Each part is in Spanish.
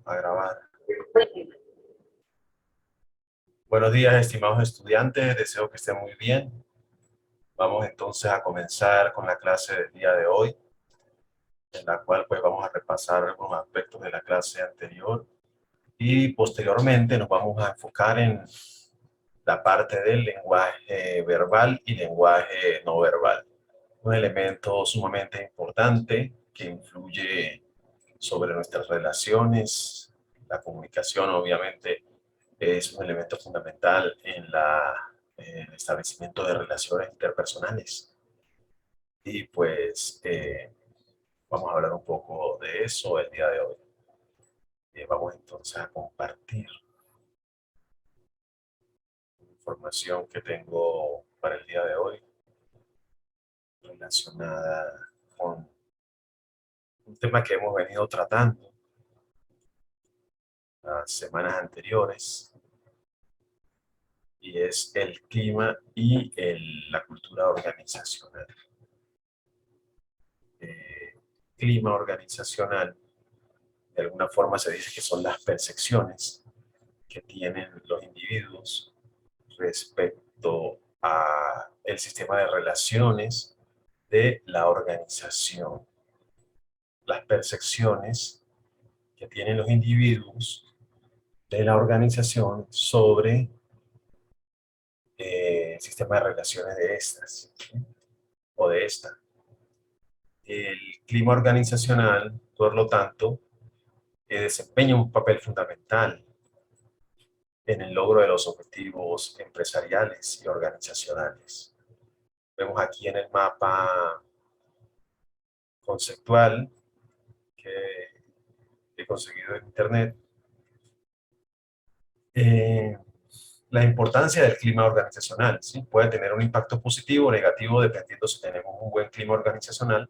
A grabar. Buenos días, estimados estudiantes. Deseo que estén muy bien. Vamos entonces a comenzar con la clase del día de hoy, en la cual pues vamos a repasar algunos aspectos de la clase anterior y posteriormente nos vamos a enfocar en la parte del lenguaje verbal y lenguaje no verbal. Un elemento sumamente importante que influye sobre nuestras relaciones. La comunicación, obviamente, es un elemento fundamental en el establecimiento de relaciones interpersonales. Y pues vamos a hablar un poco de eso el día de hoy. Vamos entonces a compartir información que tengo para el día de hoy relacionada con un tema que hemos venido tratando las semanas anteriores, y es el clima y la cultura organizacional. Clima organizacional, de alguna forma se dice que son las percepciones que tienen los individuos respecto a el sistema de relaciones de la organización. Las percepciones que tienen los individuos de la organización sobre el sistema de relaciones de estas, ¿sí? O de esta. El clima organizacional, por lo tanto, desempeña un papel fundamental en el logro de los objetivos empresariales y organizacionales. Vemos aquí en el mapa conceptual que he conseguido en internet la importancia del clima organizacional, ¿sí? Puede tener un impacto positivo o negativo dependiendo si tenemos un buen clima organizacional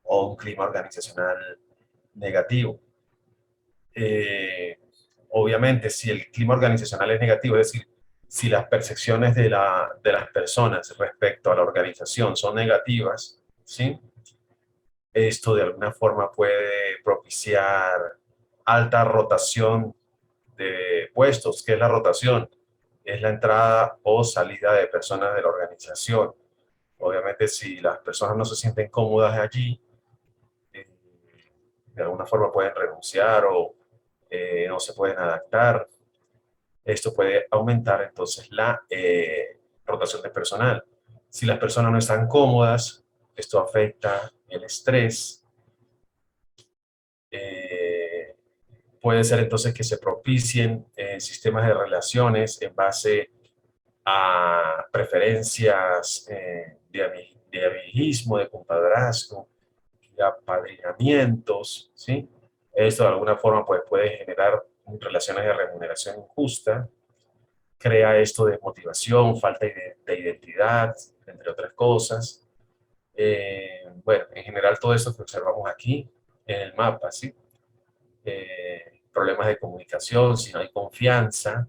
o un clima organizacional negativo. Obviamente, si el clima organizacional es negativo, es decir, si las percepciones de las personas respecto a la organización son negativas, ¿sí? Esto de alguna forma puede propiciar alta rotación de puestos. ¿Qué es la rotación? Es la entrada o salida de personas de la organización. Obviamente, si las personas no se sienten cómodas allí, eh, de alguna forma pueden renunciar o no se pueden adaptar. Esto puede aumentar entonces la rotación de personal. Si las personas no están cómodas, esto afecta el estrés. Puede ser entonces que se propicien sistemas de relaciones en base a preferencias de amiguismo, de compadrazgo, de apadrinamientos, ¿sí? Esto de alguna forma pues, puede generar relaciones de remuneración injusta, crea esto de motivación, falta de identidad, entre otras cosas. Bueno, en general todo esto que observamos aquí en el mapa, ¿sí? Problemas de comunicación, si no hay confianza,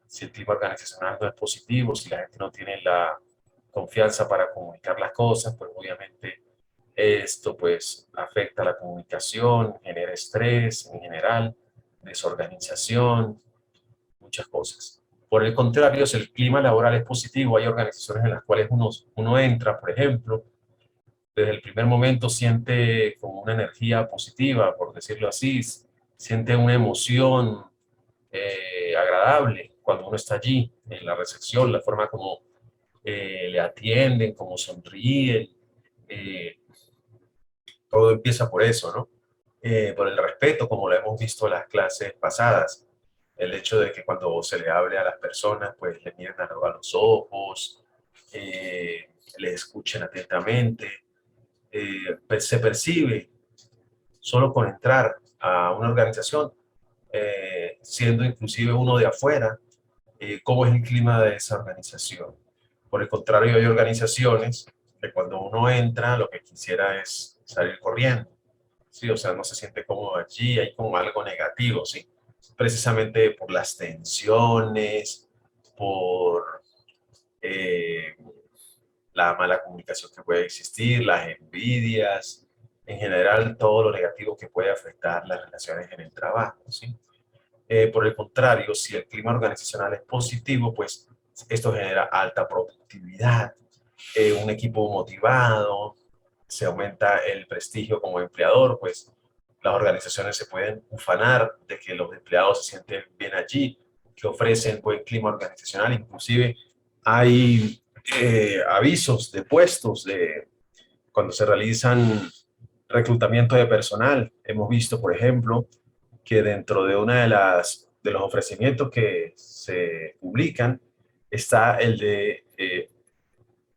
si el clima organizacional no es positivo, si la gente no tiene la confianza para comunicar las cosas, pues obviamente esto pues afecta la comunicación, genera estrés en general, desorganización, muchas cosas. Por el contrario, si el clima laboral es positivo, hay organizaciones en las cuales uno entra, por ejemplo, desde el primer momento siente como una energía positiva, por decirlo así, siente una emoción agradable cuando uno está allí, en la recepción, la forma como le atienden, como sonríen, eh, todo empieza por eso, ¿no? Por el respeto, como lo hemos visto en las clases pasadas, el hecho de que cuando se le hable a las personas, pues le miren a los ojos, le escuchen atentamente, pues se percibe solo con entrar a una organización, siendo inclusive uno de afuera, cómo es el clima de esa organización. Por el contrario, hay organizaciones que cuando uno entra, lo que quisiera es salir corriendo, ¿sí? O sea, no se siente cómodo allí, hay como algo negativo, ¿sí? Precisamente por las tensiones, por la mala comunicación que puede existir, las envidias, en general todo lo negativo que puede afectar las relaciones en el trabajo, ¿sí? Por el contrario, si el clima organizacional es positivo, pues esto genera alta productividad, un equipo motivado, se aumenta el prestigio como empleador, pues las organizaciones se pueden ufanar de que los empleados se sienten bien allí, que ofrecen buen clima organizacional, inclusive hay avisos de puestos de cuando se realizan reclutamiento de personal. Hemos visto, por ejemplo, que dentro de una de los ofrecimientos que se publican está el de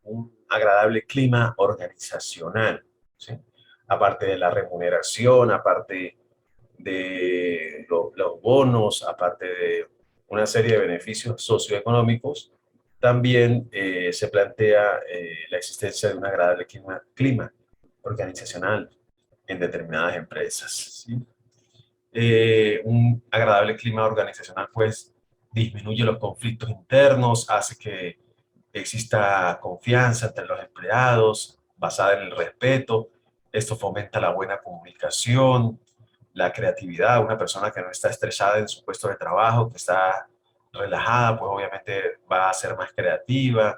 un agradable clima organizacional, ¿sí? Aparte de la remuneración, aparte de los bonos, aparte de una serie de beneficios socioeconómicos, también se plantea la existencia de un agradable clima organizacional en determinadas empresas, ¿sí? Un agradable clima organizacional pues disminuye los conflictos internos, hace que exista confianza entre los empleados basada en el respeto. Esto fomenta la buena comunicación, la creatividad. Una persona que no está estresada en su puesto de trabajo, que está relajada, pues obviamente va a ser más creativa,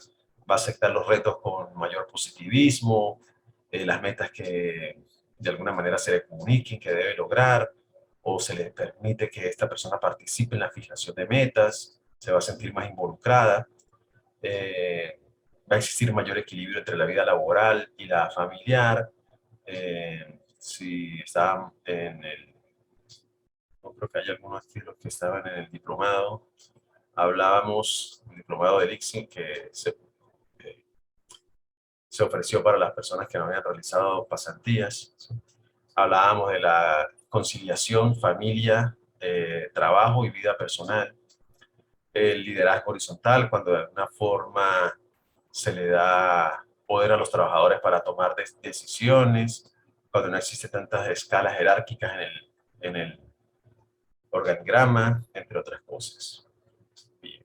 va a aceptar los retos con mayor positivismo, las metas que de alguna manera se le comuniquen que debe lograr, o se le permite que esta persona participe en la fijación de metas, se va a sentir más involucrada, eh, va a existir mayor equilibrio entre la vida laboral y la familiar. Si está en el, no creo que haya algunos de los que estaban en el diplomado, hablábamos, el diplomado de Elixir que se ofreció para las personas que no habían realizado pasantías. ¿Sí? Hablábamos de la conciliación, familia, trabajo y vida personal. El liderazgo horizontal, cuando de alguna forma se le da poder a los trabajadores para tomar decisiones, cuando no existe tantas escalas jerárquicas en el organigrama, entre otras cosas. Bien.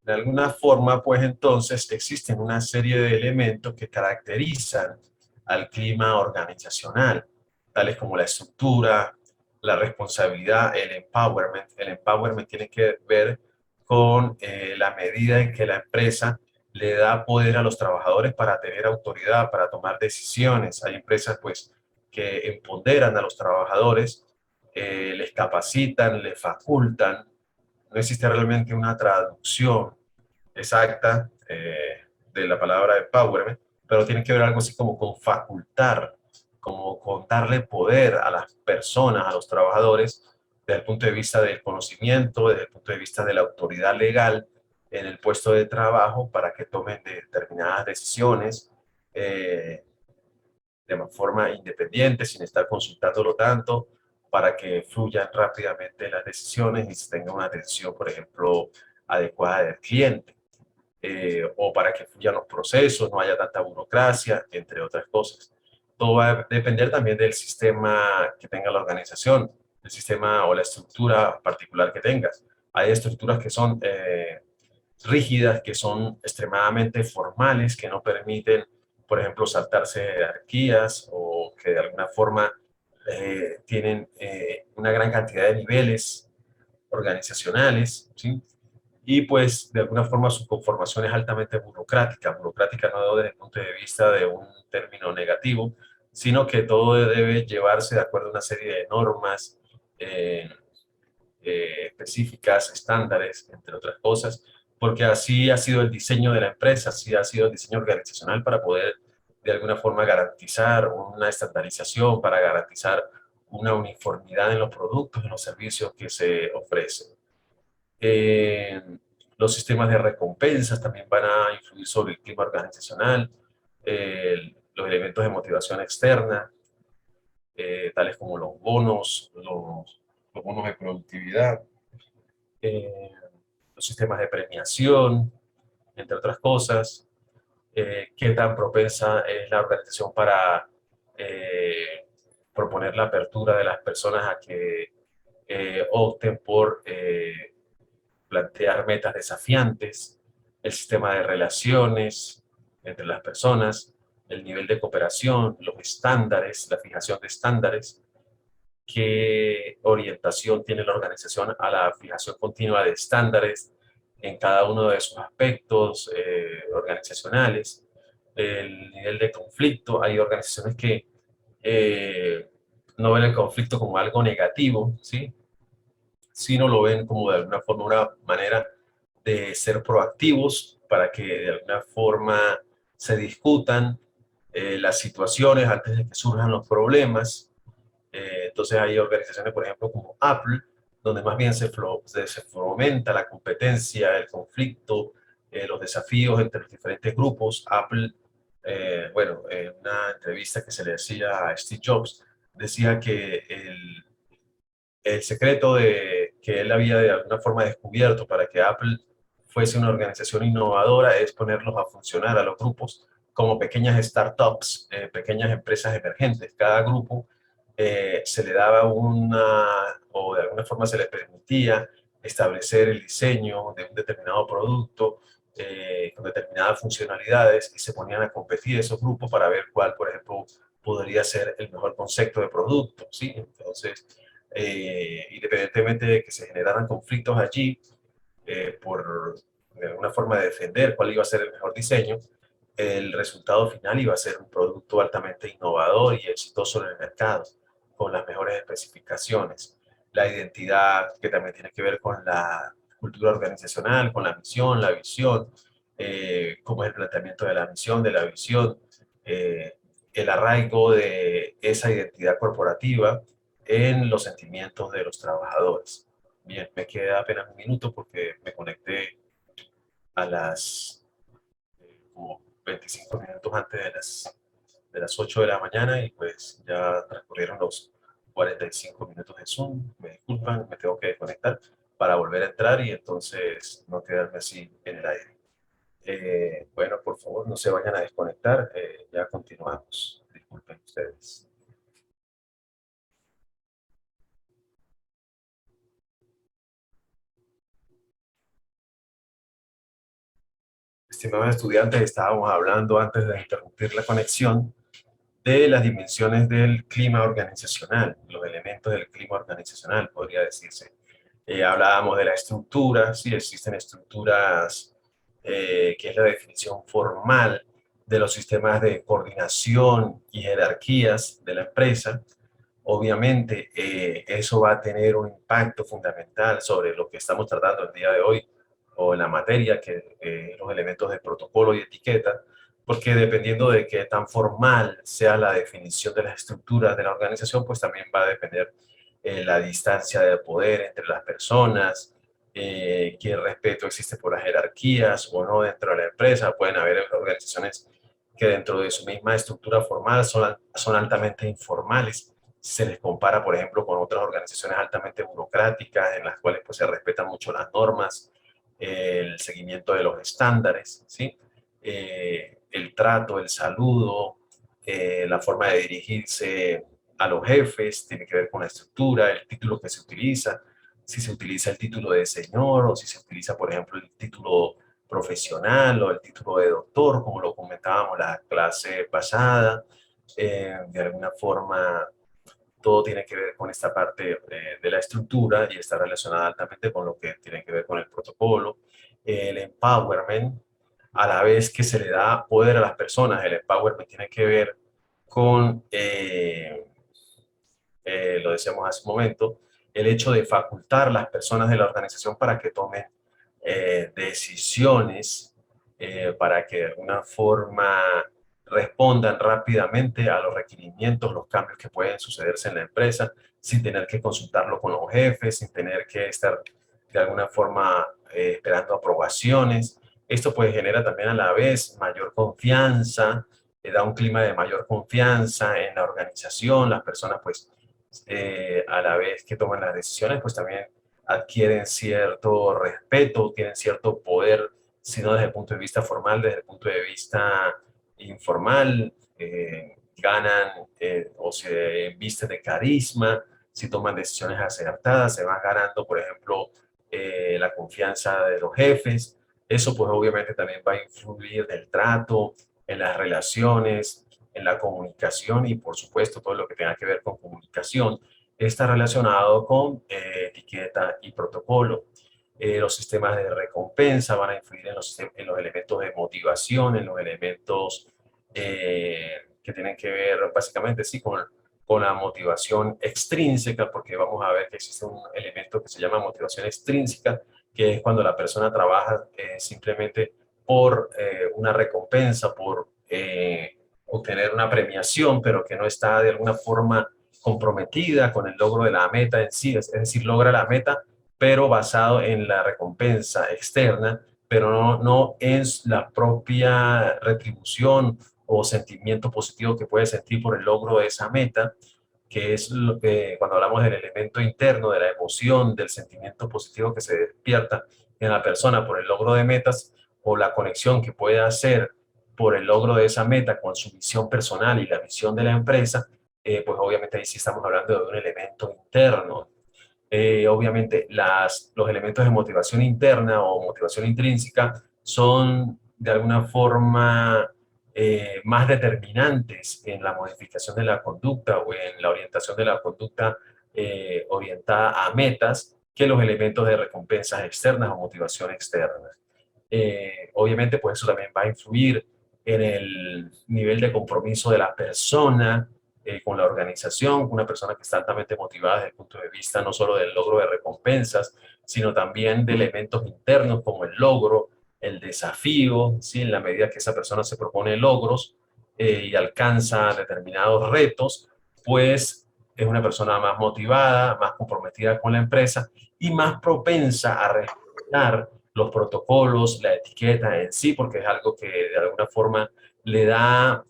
De alguna forma, pues entonces existen una serie de elementos que caracterizan al clima organizacional, tales como la estructura, la responsabilidad, el empowerment. El empowerment tiene que ver con la medida en que la empresa le da poder a los trabajadores para tener autoridad, para tomar decisiones. Hay empresas pues que empoderan a los trabajadores, les capacitan, les facultan. No existe realmente una traducción exacta de la palabra empowerment, pero tiene que ver algo así como con facultar, como con darle poder a las personas, a los trabajadores, desde el punto de vista del conocimiento, desde el punto de vista de la autoridad legal en el puesto de trabajo para que tomen determinadas decisiones de forma independiente, sin estar consultándolo tanto, para que fluyan rápidamente las decisiones y se tenga una atención, por ejemplo, adecuada del cliente, o para que fluyan los procesos, no haya tanta burocracia, entre otras cosas. Todo va a depender también del sistema que tenga la organización, el sistema o la estructura particular que tengas. Hay estructuras que son rígidas, que son extremadamente formales, que no permiten, por ejemplo, saltarse jerarquías o que de alguna forma tienen una gran cantidad de niveles organizacionales, ¿sí? Y pues de alguna forma su conformación es altamente burocrática, burocrática no desde el punto de vista de un término negativo, sino que todo debe llevarse de acuerdo a una serie de normas eh, específicas, estándares, entre otras cosas, porque así ha sido el diseño de la empresa, así ha sido el diseño organizacional para poder de alguna forma garantizar una estandarización, para garantizar una uniformidad en los productos, en los servicios que se ofrecen. Eh, los sistemas de recompensas también van a influir sobre el clima organizacional, los elementos de motivación externa, tales como los bonos de productividad, eh, los sistemas de premiación, entre otras cosas, qué tan propensa es la organización para proponer la apertura de las personas a que opten por plantear metas desafiantes, el sistema de relaciones entre las personas, el nivel de cooperación, los estándares, la fijación de estándares, qué orientación tiene la organización a la fijación continua de estándares en cada uno de sus aspectos organizacionales, el nivel de conflicto. Hay organizaciones que no ven el conflicto como algo negativo, ¿sí? Sino lo ven como de alguna forma una manera de ser proactivos para que de alguna forma se discutan las situaciones antes de que surjan los problemas. Entonces hay organizaciones, por ejemplo, como Apple, donde más bien se fomenta la competencia, el conflicto, los desafíos entre los diferentes grupos. Apple, bueno, en una entrevista que se le hacía a Steve Jobs, decía que el secreto de que él había de alguna forma descubierto para que Apple fuese una organización innovadora es ponerlos a funcionar a los grupos como pequeñas startups, pequeñas empresas emergentes. Cada grupo se le daba o de alguna forma se le permitía establecer el diseño de un determinado producto con determinadas funcionalidades y se ponían a competir esos grupos para ver cuál, por ejemplo, podría ser el mejor concepto de producto, ¿sí? Entonces, independientemente de que se generaran conflictos allí por de alguna forma de defender cuál iba a ser el mejor diseño, el resultado final iba a ser un producto altamente innovador y exitoso en el mercado, con las mejores especificaciones. La identidad, que también tiene que ver con la cultura organizacional, con la misión, la visión, cómo es el planteamiento de la misión, de la visión, eh, el arraigo de esa identidad corporativa en los sentimientos de los trabajadores. Bien, me queda apenas un minuto porque me conecté a las como 25 minutos antes de las 8 de la mañana y pues ya transcurrieron los 45 minutos de Zoom. Me disculpan, me tengo que desconectar para volver a entrar y entonces no quedarme así en el aire. Bueno, por favor, no se vayan a desconectar. Ya continuamos. Disculpen ustedes. Estimados estudiantes, estábamos hablando antes de interrumpir la conexión de las dimensiones del clima organizacional, los elementos del clima organizacional, podría decirse. Hablábamos de la estructura, sí, existen estructuras, que es la definición formal de los sistemas de coordinación y jerarquías de la empresa. Obviamente, eso va a tener un impacto fundamental sobre lo que estamos tratando el día de hoy o en la materia, que los elementos de protocolo y etiqueta, porque dependiendo de qué tan formal sea la definición de las estructuras de la organización, pues también va a depender la distancia de poder entre las personas, qué respeto existe por las jerarquías o no dentro de la empresa. Pueden haber organizaciones que dentro de su misma estructura formal son altamente informales. Se les compara, por ejemplo, con otras organizaciones altamente burocráticas en las cuales pues, se respetan mucho las normas, el seguimiento de los estándares, ¿sí? El trato, el saludo, la forma de dirigirse a los jefes, tiene que ver con la estructura, el título que se utiliza, si se utiliza el título de señor o si se utiliza, por ejemplo, el título profesional o el título de doctor, como lo comentábamos la clase pasada. De alguna forma, todo tiene que ver con esta parte de la estructura y está relacionada altamente con lo que tiene que ver con el protocolo, el empowerment, a la vez que se le da poder a las personas. El empowerment tiene que ver con, lo decíamos hace un momento, el hecho de facultar a las personas de la organización para que tomen decisiones, para que de alguna forma respondan rápidamente a los requerimientos, los cambios que pueden sucederse en la empresa, sin tener que consultarlo con los jefes, sin tener que estar de alguna forma esperando aprobaciones. Esto pues genera también a la vez mayor confianza, da un clima de mayor confianza en la organización, las personas pues a la vez que toman las decisiones pues también adquieren cierto respeto, tienen cierto poder, sino desde el punto de vista formal, desde el punto de vista informal, ganan o se visten de carisma, si toman decisiones acertadas, se van ganando, por ejemplo, la confianza de los jefes. Eso pues obviamente también va a influir del trato, en las relaciones, en la comunicación y por supuesto todo lo que tenga que ver con comunicación está relacionado con etiqueta y protocolo. Los sistemas de recompensa van a influir en los elementos de motivación, en los elementos que tienen que ver básicamente sí, con la motivación extrínseca, porque vamos a ver que existe un elemento que se llama motivación extrínseca, que es cuando la persona trabaja simplemente por una recompensa, por obtener una premiación, pero que no está de alguna forma comprometida con el logro de la meta en sí, es decir, logra la meta, pero basado en la recompensa externa, pero no en la propia retribución o sentimiento positivo que puede sentir por el logro de esa meta, que es lo que cuando hablamos del elemento interno, de la emoción, del sentimiento positivo que se despierta en la persona por el logro de metas o la conexión que puede hacer por el logro de esa meta con su visión personal y la visión de la empresa, pues obviamente ahí sí estamos hablando de un elemento interno. Obviamente los elementos de motivación interna o motivación intrínseca son de alguna forma más determinantes en la modificación de la conducta o en la orientación de la conducta orientada a metas que los elementos de recompensas externas o motivación externa. Obviamente, pues eso también va a influir en el nivel de compromiso de la persona con la organización, una persona que está altamente motivada desde el punto de vista no solo del logro de recompensas, sino también de elementos internos como el logro, el desafío, ¿sí? En la medida que esa persona se propone logros y alcanza determinados retos, pues es una persona más motivada, más comprometida con la empresa y más propensa a respetar los protocolos, la etiqueta en sí, porque es algo que de alguna forma le da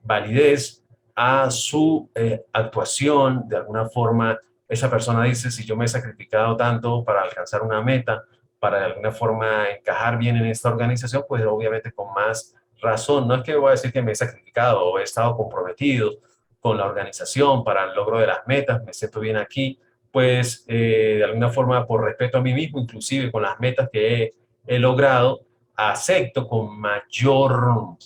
validez a su actuación. De alguna forma, esa persona dice, si yo me he sacrificado tanto para alcanzar una meta, para de alguna forma encajar bien en esta organización, pues obviamente con más razón. No es que voy a decir que me he sacrificado o he estado comprometido con la organización para el logro de las metas, me siento bien aquí, pues de alguna forma por respeto a mí mismo, inclusive con las metas que he logrado, acepto con mayor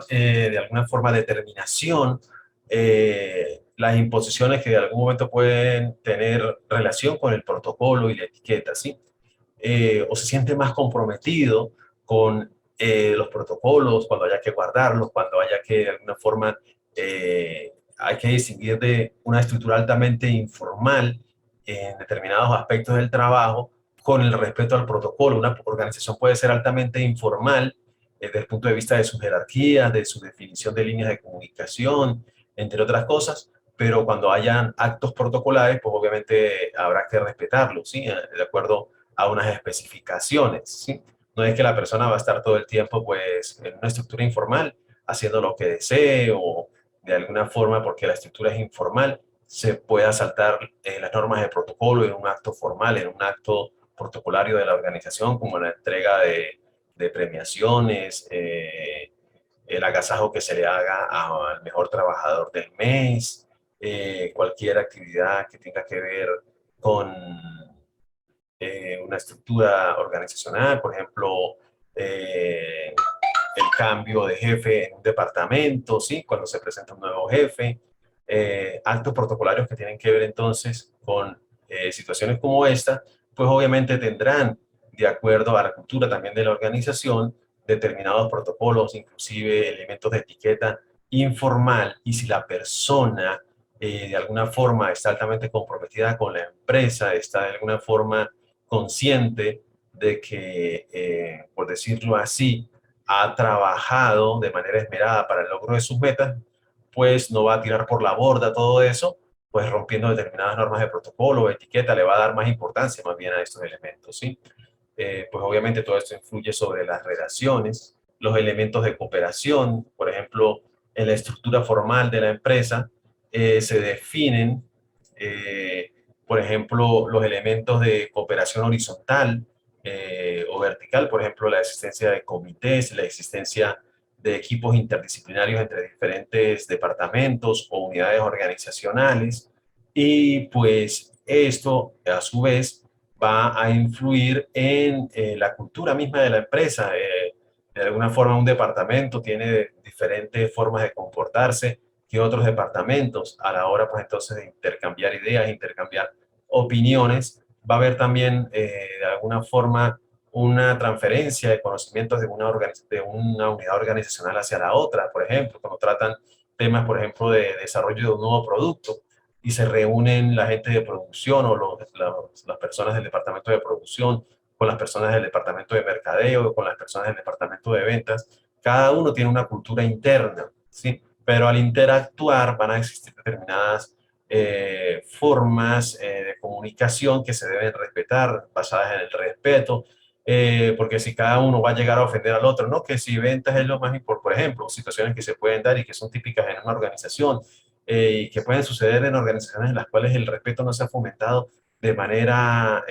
de alguna forma, determinación las imposiciones que de algún momento pueden tener relación con el protocolo y la etiqueta, ¿sí? O se siente más comprometido con los protocolos, cuando haya que guardarlos, cuando haya que de alguna forma hay que distinguir de una estructura altamente informal en determinados aspectos del trabajo con el respeto al protocolo. Una organización puede ser altamente informal desde el punto de vista de sus jerarquías, de su definición de líneas de comunicación, entre otras cosas, pero cuando hayan actos protocolares, pues obviamente habrá que respetarlos, ¿sí? De acuerdo a unas especificaciones, ¿sí? No es que la persona va a estar todo el tiempo, pues, en una estructura informal, haciendo lo que desee o de alguna forma, porque la estructura es informal, se pueda saltar las normas de protocolo en un acto formal, en un acto protocolario de la organización, como la entrega de premiaciones, el agasajo que se le haga al mejor trabajador del mes, cualquier actividad que tenga que ver con una estructura organizacional, por ejemplo, el cambio de jefe en un departamento, ¿sí? Cuando se presenta un nuevo jefe, actos protocolarios que tienen que ver entonces con situaciones como esta, pues obviamente tendrán, de acuerdo a la cultura también de la organización, determinados protocolos, inclusive elementos de etiqueta informal, y si la persona de alguna forma está altamente comprometida con la empresa, está de alguna forma consciente de que, por decirlo así, ha trabajado de manera esmerada para el logro de sus metas, pues no va a tirar por la borda todo eso, pues rompiendo determinadas normas de protocolo o etiqueta, le va a dar más importancia más bien a estos elementos, ¿sí? Pues obviamente todo esto influye sobre las relaciones, los elementos de cooperación, por ejemplo, en la estructura formal de la empresa se definen, eh, por ejemplo, los elementos de cooperación horizontal o vertical, por ejemplo, la existencia de comités, la existencia de equipos interdisciplinarios entre diferentes departamentos o unidades organizacionales. Y pues esto, a su vez, va a influir en la cultura misma de la empresa. de alguna forma un departamento tiene diferentes formas de comportarse que otros departamentos a la hora, pues entonces, de intercambiar ideas, intercambiar opiniones, va a haber también de alguna forma una transferencia de conocimientos de una unidad organizacional hacia la otra. Por ejemplo, cuando tratan temas, por ejemplo, de desarrollo de un nuevo producto y se reúnen la gente de producción o las personas del departamento de producción con las personas del departamento de mercadeo, con las personas del departamento de ventas, cada uno tiene una cultura interna, ¿sí? Pero al interactuar van a existir determinadas formas de comunicación que se deben respetar, basadas en el respeto, porque si cada uno va a llegar a ofender al otro, ¿no? Que si ventas es lo más importante, por ejemplo, situaciones que se pueden dar y que son típicas en una organización y que pueden suceder en organizaciones en las cuales el respeto no se ha fomentado de manera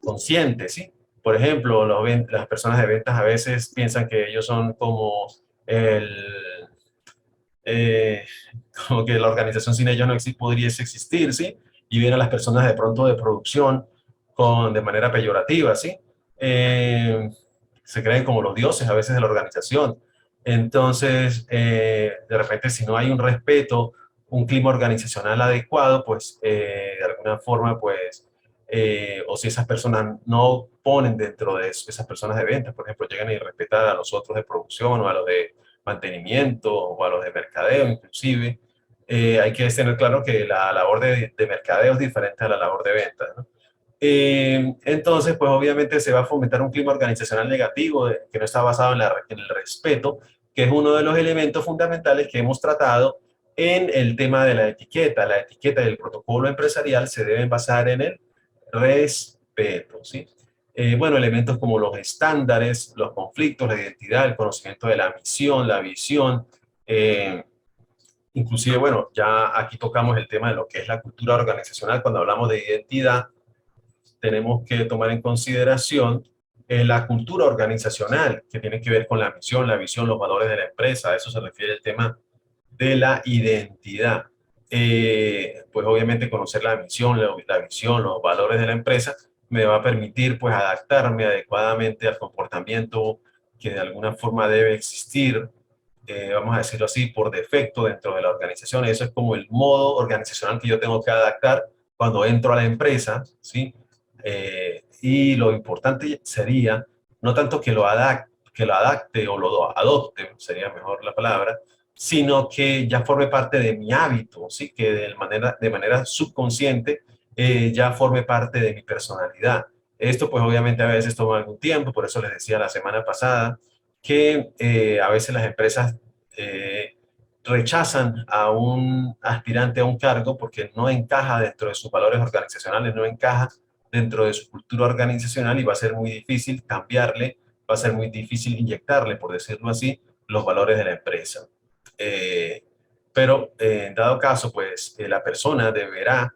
consciente, ¿sí? Por ejemplo, las personas de ventas a veces piensan que ellos son como el, eh, como que la organización sin ellos no pudiese existir, ¿sí? Y vienen las personas de pronto de producción de manera peyorativa, ¿sí? Eh, Se creen como los dioses a veces de la organización. Entonces, de repente, si no hay un respeto, un clima organizacional adecuado, pues de alguna forma, pues, o si esas personas no ponen dentro de esas personas de ventas, por ejemplo, llegan y respetan a los otros de producción o a los de mantenimiento o a los de mercadeo inclusive, hay que tener claro que la labor de mercadeo es diferente a la labor de venta, ¿no? Entonces, pues obviamente se va a fomentar un clima organizacional negativo que no está basado en el respeto, que es uno de los elementos fundamentales que hemos tratado en el tema de la etiqueta. La etiqueta y el protocolo empresarial se deben basar en el respeto, ¿sí? Bueno, elementos como los estándares, los conflictos, la identidad, el conocimiento de la misión, la visión, eh, inclusive, bueno, ya aquí tocamos el tema de lo que es la cultura organizacional. Cuando hablamos de identidad, tenemos que tomar en consideración la cultura organizacional, que tiene que ver con la misión, la visión, los valores de la empresa. A eso se refiere el tema de la identidad. Pues obviamente conocer la misión, la visión, los valores de la empresa me va a permitir pues adaptarme adecuadamente al comportamiento que de alguna forma debe existir, vamos a decirlo así, por defecto dentro de la organización. Eso es como el modo organizacional que yo tengo que adaptar cuando entro a la empresa, ¿sí? Y lo importante sería no tanto que lo adapte o lo adopte, sería mejor la palabra, sino que ya forme parte de mi hábito, ¿sí? Que de manera subconsciente ya forme parte de mi personalidad. Esto pues obviamente a veces toma algún tiempo, por eso les decía la semana pasada que a veces las empresas eh, rechazan a un aspirante a un cargo porque no encaja dentro de sus valores organizacionales, no encaja dentro de su cultura organizacional y va a ser muy difícil cambiarle, va a ser muy difícil inyectarle, por decirlo así, los valores de la empresa. Eh, pero en dado caso, pues la persona deberá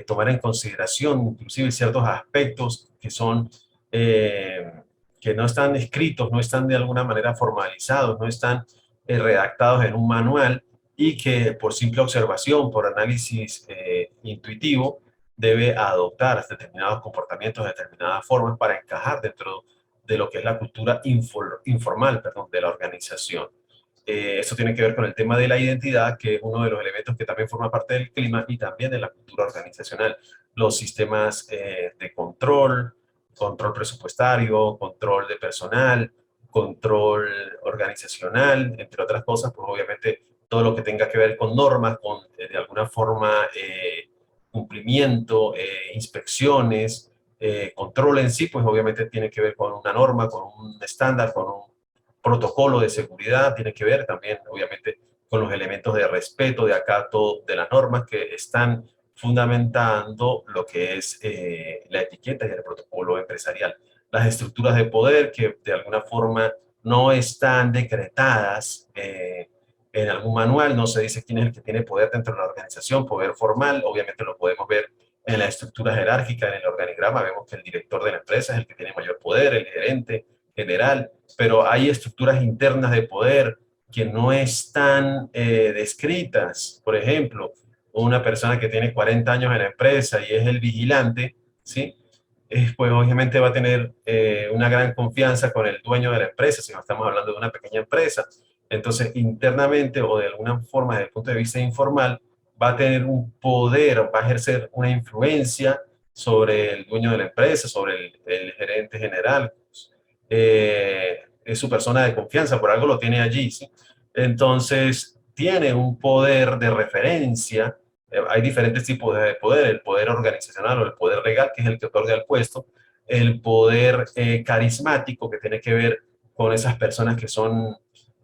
tomar en consideración inclusive ciertos aspectos que son, que no están escritos, no están de alguna manera formalizados, no están redactados en un manual y que por simple observación, por análisis intuitivo, debe adoptar determinados comportamientos, determinadas formas para encajar dentro de lo que es la cultura informal, perdón, de la organización. Eso tiene que ver con el tema de la identidad, que es uno de los elementos que también forma parte del clima y también de la cultura organizacional. Los sistemas de control, control presupuestario, control de personal, control organizacional, entre otras cosas, pues obviamente todo lo que tenga que ver con normas, con de alguna forma cumplimiento, inspecciones, control en sí, pues obviamente tiene que ver con una norma, con un estándar, con un protocolo de seguridad, tiene que ver también, obviamente, con los elementos de respeto, de acato de las normas que están fundamentando lo que es la etiqueta y el protocolo empresarial. Las estructuras de poder que de alguna forma no están decretadas en algún manual, no se dice quién es el que tiene poder dentro de la organización, poder formal, obviamente lo podemos ver en la estructura jerárquica, en el organigrama, vemos que el director de la empresa es el que tiene mayor poder, el gerente general, pero hay estructuras internas de poder que no están descritas. Por ejemplo, una persona que tiene 40 años en la empresa y es el vigilante, ¿sí? pues obviamente va a tener una gran confianza con el dueño de la empresa, si no estamos hablando de una pequeña empresa. Entonces, internamente o de alguna forma, desde el punto de vista informal, va a tener un poder, va a ejercer una influencia sobre el dueño de la empresa, sobre el gerente general. Es su persona de confianza, por algo lo tiene allí, ¿sí? Entonces, tiene un poder de referencia. Hay diferentes tipos de poder: el poder organizacional o el poder legal, que es el que otorga el puesto; el poder carismático, que tiene que ver con esas personas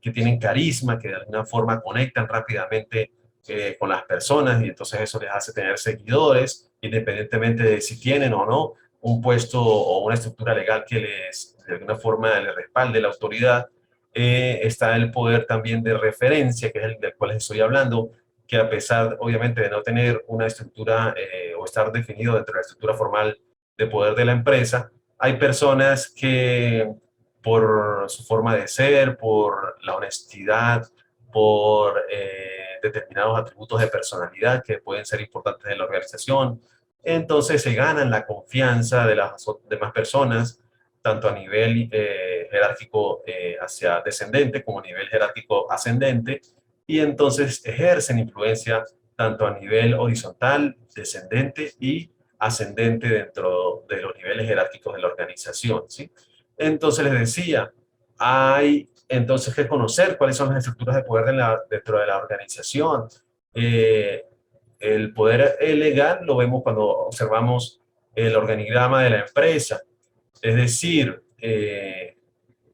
que tienen carisma, que de alguna forma conectan rápidamente con las personas, y entonces eso les hace tener seguidores, independientemente de si tienen o no un puesto o una estructura legal que les, de alguna forma, les respalde la autoridad. Está el poder también de referencia, que es el del cual les estoy hablando, que a pesar, obviamente, de no tener una estructura o estar definido dentro de la estructura formal de poder de la empresa, hay personas que por su forma de ser, por la honestidad, por determinados atributos de personalidad que pueden ser importantes en la organización, entonces se ganan la confianza de las demás personas, tanto a nivel jerárquico hacia descendente como a nivel jerárquico ascendente, y entonces ejercen influencia tanto a nivel horizontal, descendente y ascendente dentro de los niveles jerárquicos de la organización, ¿sí? Entonces les decía, hay entonces que conocer cuáles son las estructuras de poder dentro de la organización. Eh, el poder legal lo vemos cuando observamos el organigrama de la empresa, es decir,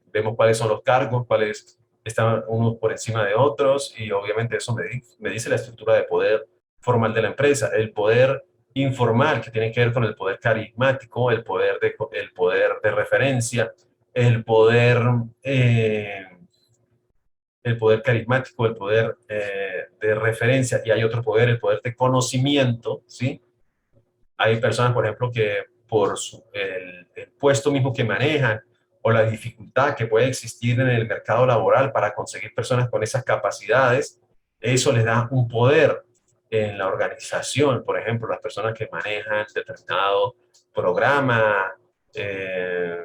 vemos cuáles son los cargos, cuáles están unos por encima de otros, y obviamente eso me dice la estructura de poder formal de la empresa. El poder informal, que tiene que ver con el poder carismático, el poder de referencia, el poder, eh, el poder carismático, el poder de referencia, y hay otro poder, el poder de conocimiento, ¿sí? Hay personas, por ejemplo, que por el puesto mismo que manejan o la dificultad que puede existir en el mercado laboral para conseguir personas con esas capacidades, eso les da un poder en la organización. Por ejemplo, las personas que manejan determinado programa eh,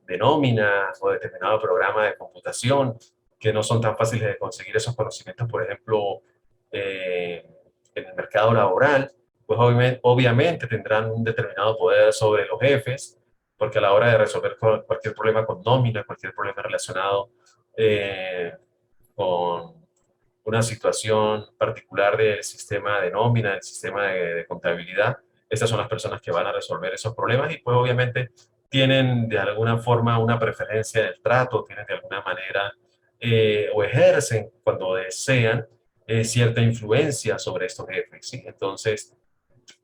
de nómina o determinado programa de computación, que no son tan fáciles de conseguir esos conocimientos, por ejemplo, en el mercado laboral, pues obviamente tendrán un determinado poder sobre los jefes, porque a la hora de resolver cualquier problema con nómina, cualquier problema relacionado con una situación particular del sistema de nómina, del sistema de contabilidad, estas son las personas que van a resolver esos problemas, y pues obviamente tienen de alguna forma una preferencia del trato, tienen de alguna manera o ejercen cuando desean cierta influencia sobre estos jefes, ¿sí? Entonces,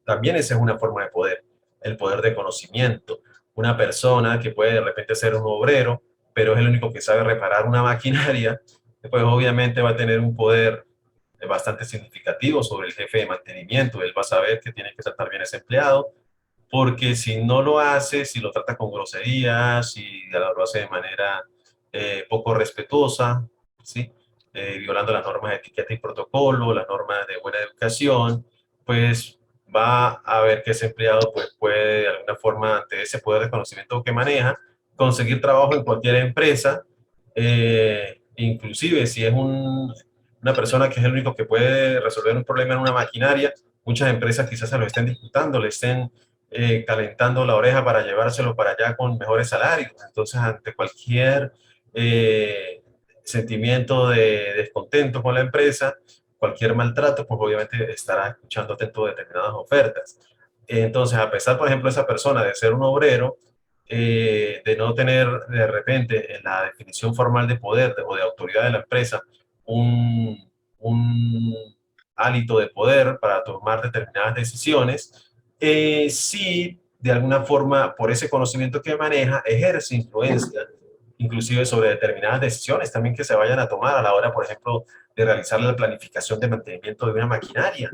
también esa es una forma de poder, el poder de conocimiento. Una persona que puede de repente ser un obrero, pero es el único que sabe reparar una maquinaria, pues obviamente va a tener un poder bastante significativo sobre el jefe de mantenimiento. Él va a saber que tiene que tratar bien a ese empleado, porque si no lo hace, si lo trata con groserías, si lo hace de manera poco respetuosa, ¿sí? Violando las normas de etiqueta y protocolo, las normas de buena educación, pues va a ver que ese empleado pues, puede de alguna forma, ante ese poder de conocimiento que maneja, conseguir trabajo en cualquier empresa, inclusive si es una persona que es el único que puede resolver un problema en una maquinaria. Muchas empresas quizás se lo estén disputando, le estén calentando la oreja para llevárselo para allá con mejores salarios. Entonces, ante cualquier eh, sentimiento de descontento con la empresa, cualquier maltrato, pues obviamente estará escuchando atento a determinadas ofertas. Entonces, a pesar, por ejemplo, esa persona de ser un obrero, de no tener de repente en la definición formal de poder o de autoridad de la empresa un hálito de poder para tomar determinadas decisiones, sí, de alguna forma, por ese conocimiento que maneja, ejerce influencia, inclusive sobre determinadas decisiones también que se vayan a tomar a la hora, por ejemplo, de realizar la planificación de mantenimiento de una maquinaria.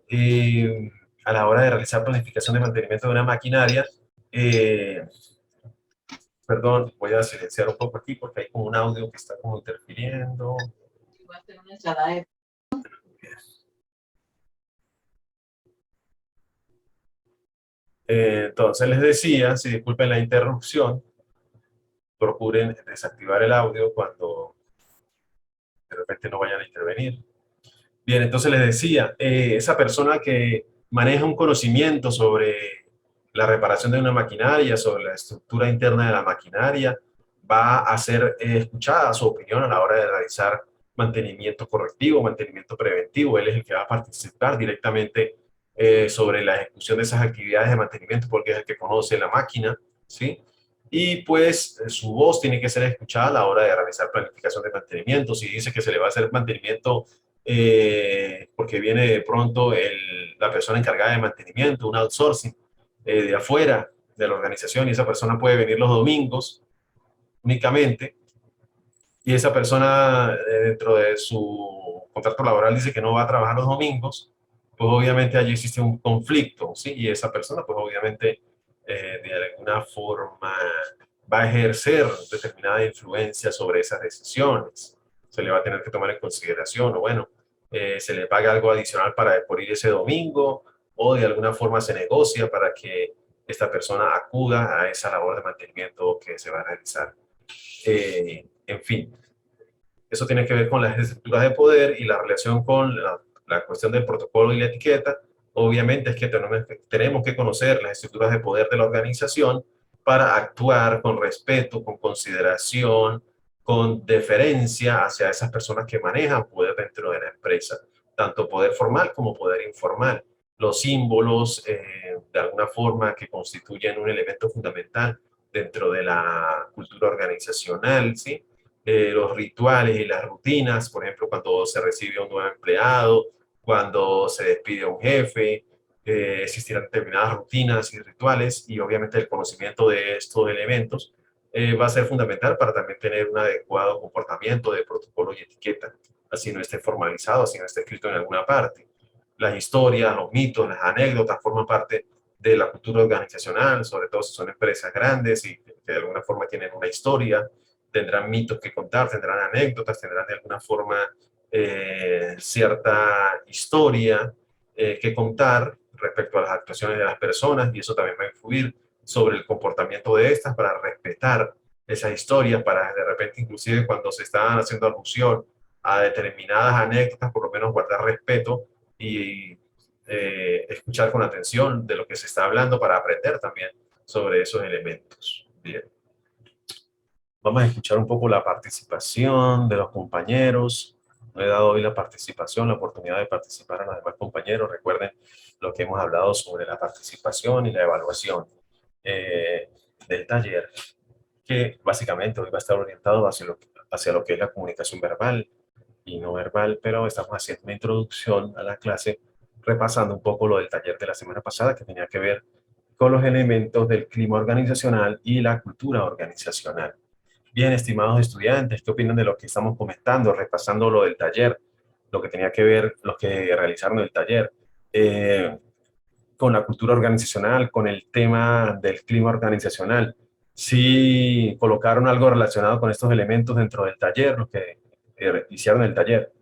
Eh, a la hora de realizar planificación de mantenimiento de una maquinaria, eh, perdón, voy a silenciar un poco aquí porque hay como un audio que está como interfiriendo. Voy a hacer una ensalada de... Entonces les decía, si disculpen la interrupción, procuren desactivar el audio cuando de repente no vayan a intervenir. Bien, entonces les decía, esa persona que maneja un conocimiento sobre la reparación de una maquinaria, sobre la estructura interna de la maquinaria, va a ser escuchada su opinión a la hora de realizar mantenimiento correctivo, mantenimiento preventivo. Él es el que va a participar directamente sobre la ejecución de esas actividades de mantenimiento porque es el que conoce la máquina, ¿sí? Y pues su voz tiene que ser escuchada a la hora de realizar planificación de mantenimiento. Si dice que se le va a hacer mantenimiento porque viene de pronto la persona encargada de mantenimiento, un outsourcing de afuera de la organización, y esa persona puede venir los domingos únicamente, y esa persona dentro de su contrato laboral dice que no va a trabajar los domingos, pues obviamente allí existe un conflicto, ¿sí? Y esa persona pues obviamente de alguna forma va a ejercer determinada influencia sobre esas decisiones. Se le va a tener que tomar en consideración, o bueno, se le paga algo adicional para por ir ese domingo, o de alguna forma se negocia para que esta persona acuda a esa labor de mantenimiento que se va a realizar. En fin, eso tiene que ver con las estructuras de poder y la relación con la cuestión del protocolo y la etiqueta. Obviamente es que tenemos que conocer las estructuras de poder de la organización para actuar con respeto, con consideración, con deferencia hacia esas personas que manejan poder dentro de la empresa, tanto poder formal como poder informal. Los símbolos, de alguna forma, que constituyen un elemento fundamental dentro de la cultura organizacional, ¿sí? Los rituales y las rutinas, por ejemplo, cuando se recibe a un nuevo empleado, cuando se despide a un jefe, existirán determinadas rutinas y rituales, y obviamente el conocimiento de estos elementos va a ser fundamental para también tener un adecuado comportamiento de protocolo y etiqueta, así no esté formalizado, así no esté escrito en alguna parte. Las historias, los mitos, las anécdotas forman parte de la cultura organizacional, sobre todo si son empresas grandes y que de alguna forma tienen una historia, tendrán mitos que contar, tendrán anécdotas, tendrán de alguna forma cierta historia que contar respecto a las actuaciones de las personas, y eso también va a influir sobre el comportamiento de estas para respetar esas historias, para de repente inclusive cuando se están haciendo alusión a determinadas anécdotas, por lo menos guardar respeto y escuchar con atención de lo que se está hablando para aprender también sobre esos elementos. Bien. Vamos a escuchar un poco la participación de los compañeros. No he dado hoy la participación, la oportunidad de participar a los demás compañeros. Recuerden lo que hemos hablado sobre la participación y la evaluación del taller, que básicamente hoy va a estar orientado hacia lo que es la comunicación verbal y no verbal, pero estamos haciendo una introducción a la clase repasando un poco lo del taller de la semana pasada que tenía que ver con los elementos del clima organizacional y la cultura organizacional. Bien, estimados estudiantes, ¿qué opinan de lo que estamos comentando, repasando lo del taller, lo que tenía que ver, los que realizaron el taller, con la cultura organizacional, con el tema del clima organizacional? ¿Sí colocaron algo relacionado con estos elementos dentro del taller, los que hicieron el taller?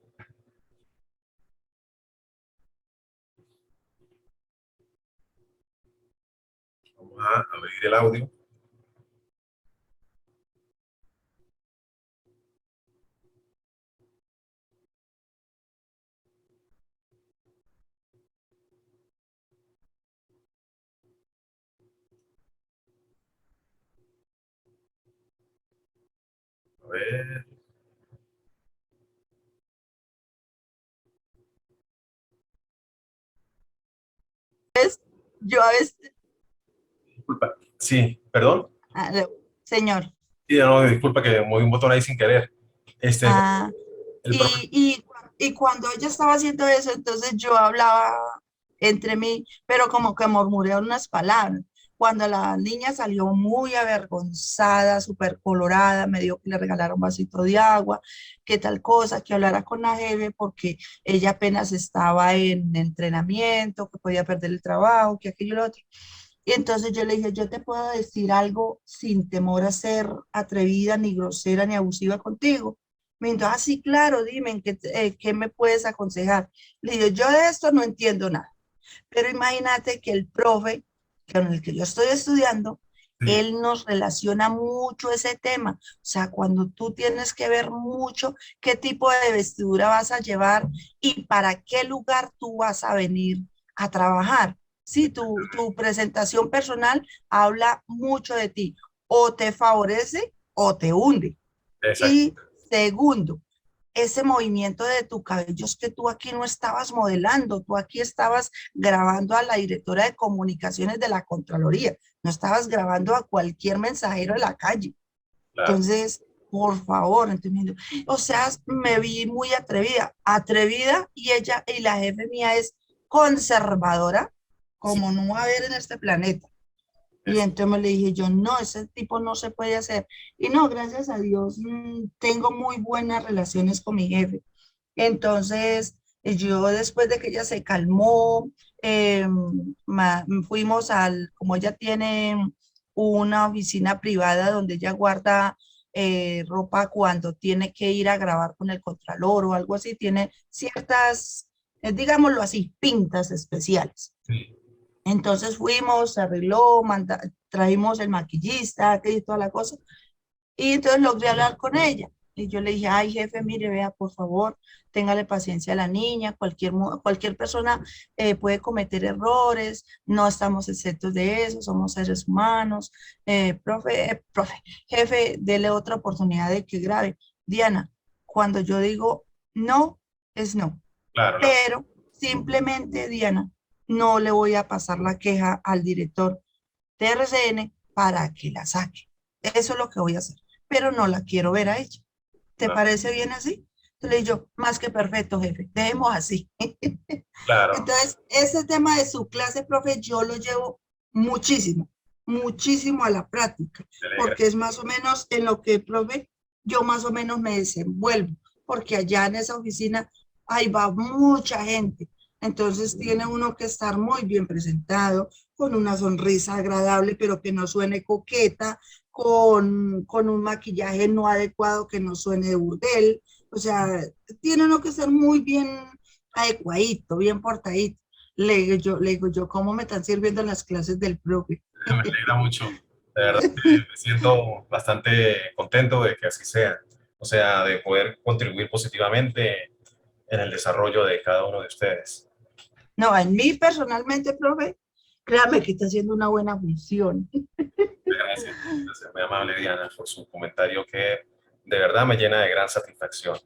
Vamos a abrir el audio. A ver, Yo a veces, disculpa. Sí, perdón. aló, señor, Sí, no, disculpa que moví un botón ahí sin querer. Este, ah, el profe. y, y, y cuando ella estaba haciendo eso, entonces yo hablaba entre mí, pero como que murmuré unas palabras. Cuando la niña salió muy avergonzada, súper colorada, me dijo que le regalara un vasito de agua, que tal cosa, que hablara con la jefe porque ella apenas estaba en entrenamiento, que podía perder el trabajo, que aquello y lo otro. Y entonces yo le dije, yo te puedo decir algo sin temor a ser atrevida, ni grosera, ni abusiva contigo. Me dijo, ah, sí, claro, dime, ¿qué me puedes aconsejar? Le digo, yo de esto no entiendo nada, pero imagínate que el profe con el que yo estoy estudiando, Sí, él nos relaciona mucho ese tema. O sea, cuando tú tienes que ver mucho qué tipo de vestidura vas a llevar y para qué lugar tú vas a venir a trabajar. Sí, tu presentación personal habla mucho de ti. O te favorece o te hunde. exacto. Y segundo, ese movimiento de tu cabello es que tú aquí no estabas modelando, tú aquí estabas grabando a la directora de comunicaciones de la Contraloría, no estabas grabando a cualquier mensajero de la calle. Claro. Entonces, por favor, entendiendo. O sea, me vi muy atrevida, atrevida y ella y la jefe mía es conservadora, Sí, como no va a haber en este planeta. Y es, entonces me le dije yo, no, ese tipo no se puede hacer. Y no, gracias a Dios, tengo muy buenas relaciones con mi jefe. Entonces, yo después de que ella se calmó, eh, fuimos como ella tiene una oficina privada donde ella guarda ropa cuando tiene que ir a grabar con el contralor o algo así, tiene ciertas, digámoslo así, pintas especiales. sí, Entonces fuimos, se arregló, trajimos el maquillista, que y toda la cosa. Y entonces logré hablar con ella. Y yo le dije, ay, jefe, mire, vea, por favor, téngale paciencia a la niña, cualquier persona puede cometer errores, no estamos exentos de eso, somos seres humanos. Profe, jefe, dele otra oportunidad de que grabe. Diana, cuando yo digo no, es no. claro, no, Pero simplemente, Diana, no le voy a pasar la queja al director de RCN para que la saque. Eso es lo que voy a hacer, pero no la quiero ver a ella. ¿Te no, parece bien así? Entonces le digo, más que perfecto, jefe, dejemos así. claro, Entonces, ese tema de su clase, profe, yo lo llevo muchísimo, muchísimo a la práctica, me alegra. porque es más o menos en lo que, profe, yo más o menos me desenvuelvo, porque allá en esa oficina ahí va mucha gente. Entonces tiene uno que estar muy bien presentado, con una sonrisa agradable, pero que no suene coqueta, con un maquillaje no adecuado, que no suene de burdel. O sea, tiene uno que ser muy bien adecuadito, bien portadito. Le digo yo, ¿cómo me están sirviendo las clases del profe? Me alegra mucho. De verdad que me siento bastante contento de que así sea. O sea, de poder contribuir positivamente en el desarrollo de cada uno de ustedes. No, en mí personalmente, profe, créame que está haciendo una buena función. Gracias, gracias, muy amable Diana, por su comentario que de verdad me llena de gran satisfacción.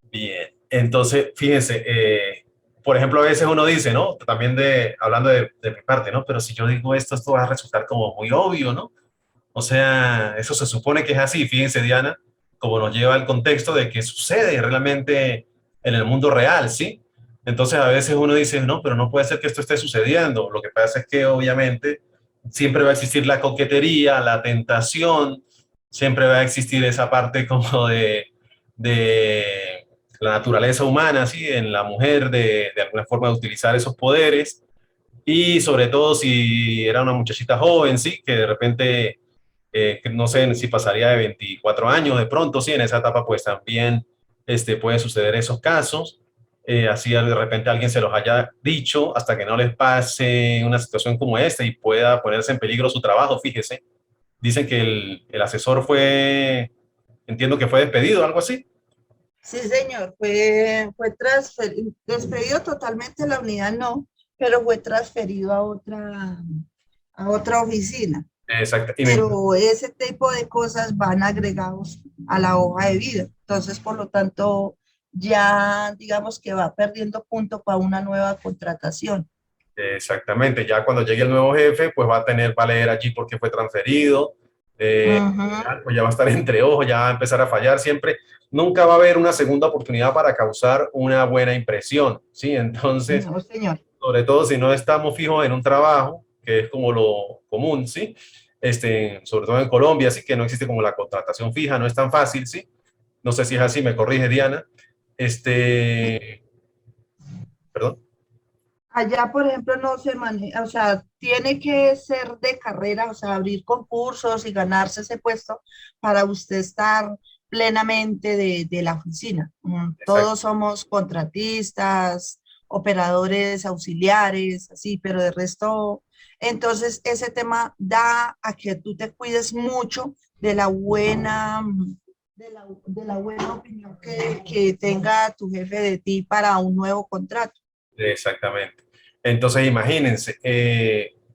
Bien, entonces, fíjense, por ejemplo, a veces uno dice, ¿no? También hablando de mi parte, ¿no? Pero si yo digo esto, esto va a resultar como muy obvio, ¿no? O sea, eso se supone que es así, fíjense, Diana, como nos lleva al contexto de que sucede realmente en el mundo real, ¿sí? Entonces a veces uno dice, no, pero no puede ser que esto esté sucediendo. Lo que pasa es que obviamente siempre va a existir la coquetería, la tentación, siempre va a existir esa parte como de la naturaleza humana, ¿sí? En la mujer de alguna forma de utilizar esos poderes y sobre todo si era una muchachita joven, ¿sí? Que de repente que no sé si pasaría de 24 años de pronto, sí, en esa etapa pues también puede suceder esos casos, así de repente alguien se los haya dicho hasta que no les pase una situación como esta y pueda ponerse en peligro su trabajo, fíjese. Dicen que el asesor fue, entiendo que fue despedido, algo así. Sí, señor, fue transferido, despedido totalmente de la unidad, no, pero fue transferido a otra oficina. Exactamente. Pero ese tipo de cosas van agregados a la hoja de vida. Entonces, por lo tanto, ya digamos que va perdiendo punto para una nueva contratación. Exactamente, ya cuando llegue el nuevo jefe, pues va a leer allí por qué fue transferido, Ujú. pues ya va a estar entre ojos, ya va a empezar a fallar siempre. Nunca va a haber una segunda oportunidad para causar una buena impresión, ¿sí? Entonces, No, señor. sobre todo si no estamos fijos en un trabajo, que es como lo común, ¿sí? Sobre todo en Colombia, sí que no existe como la contratación fija, no es tan fácil, ¿sí? No sé si es así, me corrige Diana. Perdón. Allá, por ejemplo, no se maneja, o sea, tiene que ser de carrera, o sea, abrir concursos y ganarse ese puesto para usted estar plenamente de la oficina. Exacto. Todos somos contratistas operadores auxiliares, así, pero de resto, entonces ese tema da a que tú te cuides mucho de la buena, de la buena opinión que tenga tu jefe de ti para un nuevo contrato. Exactamente. Entonces, imagínense,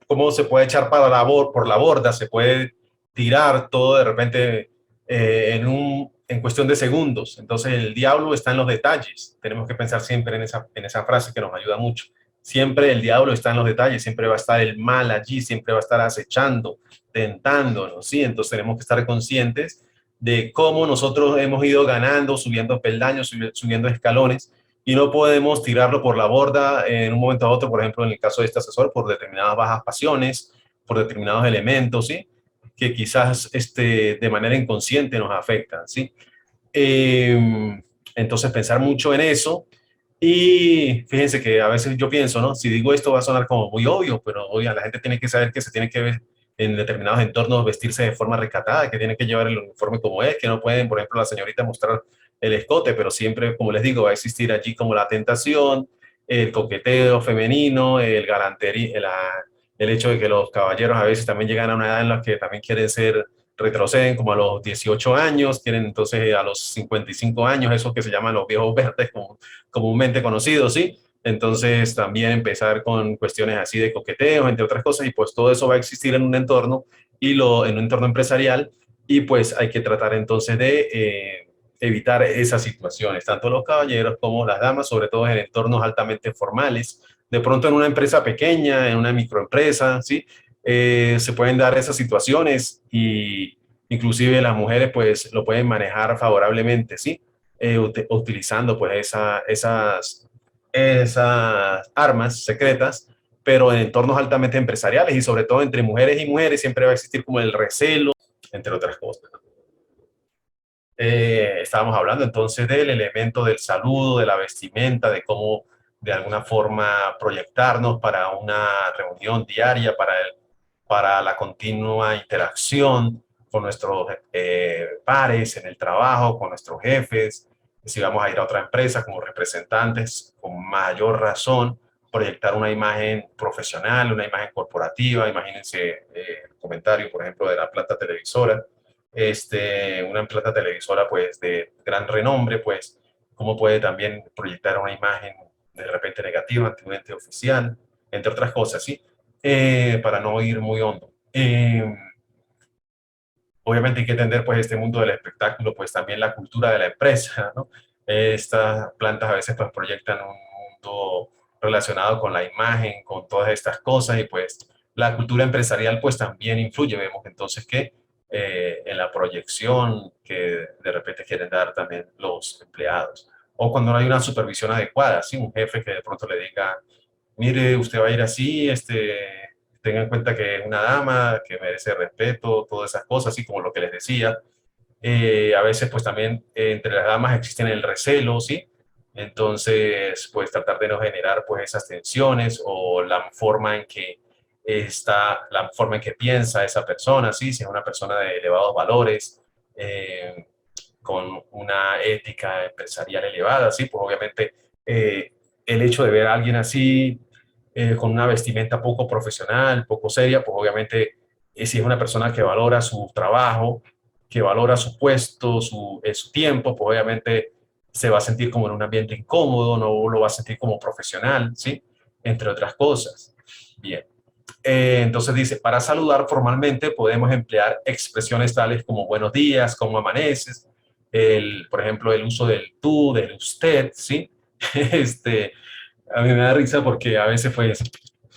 cómo se puede echar por la borda, se puede tirar todo de repente en cuestión de segundos. Entonces, el diablo está en los detalles. Tenemos que pensar siempre en esa frase que nos ayuda mucho. Siempre el diablo está en los detalles, siempre va a estar el mal allí, siempre va a estar acechando, tentándonos, ¿sí? Entonces, tenemos que estar conscientes de cómo nosotros hemos ido ganando, subiendo peldaños, subiendo escalones, y no podemos tirarlo por la borda en un momento a otro, por ejemplo, en el caso de este asesor, por determinadas bajas pasiones, por determinados elementos, ¿sí? Que quizás de manera inconsciente nos afectan, ¿sí? Entonces, pensar mucho en eso. Y fíjense que a veces yo pienso, ¿no? Si digo esto va a sonar como muy obvio, pero oigan, la gente tiene que saber que se tiene que ver en determinados entornos vestirse de forma recatada, que tiene que llevar el uniforme como es, que no pueden, por ejemplo, la señorita mostrar el escote, pero siempre, como les digo, va a existir allí como la tentación, el coqueteo femenino, el galantería, el hecho de que los caballeros a veces también llegan a una edad en la que también quieren ser, retroceden como a los 18 años, quieren entonces a los 55 años, esos que se llaman los viejos verdes, como comúnmente conocidos, ¿sí? Entonces también empezar con cuestiones así de coqueteos, entre otras cosas, y pues todo eso va a existir en un entorno, en un entorno empresarial, y pues hay que tratar entonces de evitar esas situaciones, tanto los caballeros como las damas, sobre todo en entornos altamente formales. De pronto en una empresa pequeña, en una microempresa, ¿sí? Se pueden dar esas situaciones y inclusive las mujeres pues lo pueden manejar favorablemente, ¿sí? Utilizando pues esas armas secretas, pero en entornos altamente empresariales y sobre todo entre mujeres y mujeres siempre va a existir como el recelo, entre otras cosas. Estábamos hablando entonces del elemento del saludo, de la vestimenta, de cómo de alguna forma proyectarnos para una reunión diaria, para la continua interacción con nuestros pares en el trabajo, con nuestros jefes, si vamos a ir a otra empresa como representantes, con mayor razón, proyectar una imagen profesional, una imagen corporativa. Imagínense el comentario, por ejemplo, de la planta televisora, una empresa televisora pues de gran renombre, pues cómo puede también proyectar una imagen de repente negativa ante un ente oficial, entre otras cosas, ¿sí? Para no ir muy hondo. Obviamente hay que entender pues este mundo del espectáculo, pues también la cultura de la empresa, ¿no? Estas plantas a veces pues proyectan un mundo relacionado con la imagen, con todas estas cosas, y pues la cultura empresarial pues también influye. Vemos entonces que en la proyección que de repente quieren dar también los empleados. O cuando no hay una supervisión adecuada, ¿sí? Un jefe que de pronto le diga, mire, usted va a ir así, tenga en cuenta que es una dama, que merece respeto, todas esas cosas, así como lo que les decía. A veces, pues también entre las damas existen el recelo, ¿sí? Entonces, pues tratar de no generar pues esas tensiones o la forma en que la forma en que piensa esa persona, ¿sí? Si es una persona de elevados valores, con una ética empresarial elevada, ¿sí? Pues obviamente el hecho de ver a alguien así, con una vestimenta poco profesional, poco seria, pues obviamente si es una persona que valora su trabajo, que valora su puesto, su tiempo, pues obviamente se va a sentir como en un ambiente incómodo, no lo va a sentir como profesional, ¿sí? Entre otras cosas. Bien. Entonces dice, para saludar formalmente podemos emplear expresiones tales como buenos días, cómo amaneces, por ejemplo, el uso del tú, del usted, ¿sí? Este, a mí me da risa porque a veces, pues,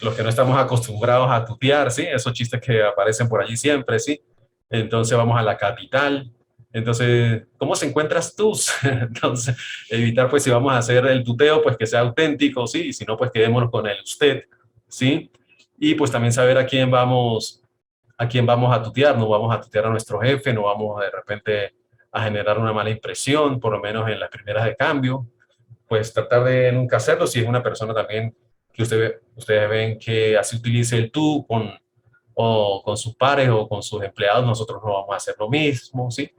los que no estamos acostumbrados a tutear, ¿sí? Esos chistes que aparecen por allí siempre, ¿sí? Entonces vamos a la capital. Entonces, ¿cómo se encuentras tú? Entonces, evitar, pues, si vamos a hacer el tuteo, pues que sea auténtico, ¿sí? Y si no, pues quedémonos con el usted, ¿sí? Y pues también saber a quién vamos a tutear. No vamos a tutear a nuestro jefe, no vamos de repente a generar una mala impresión, por lo menos en las primeras de cambio. Pues tratar de nunca hacerlo. Si es una persona también que ustedes ven que así utilice el tú o con sus pares o con sus empleados, nosotros no vamos a hacer lo mismo, ¿sí?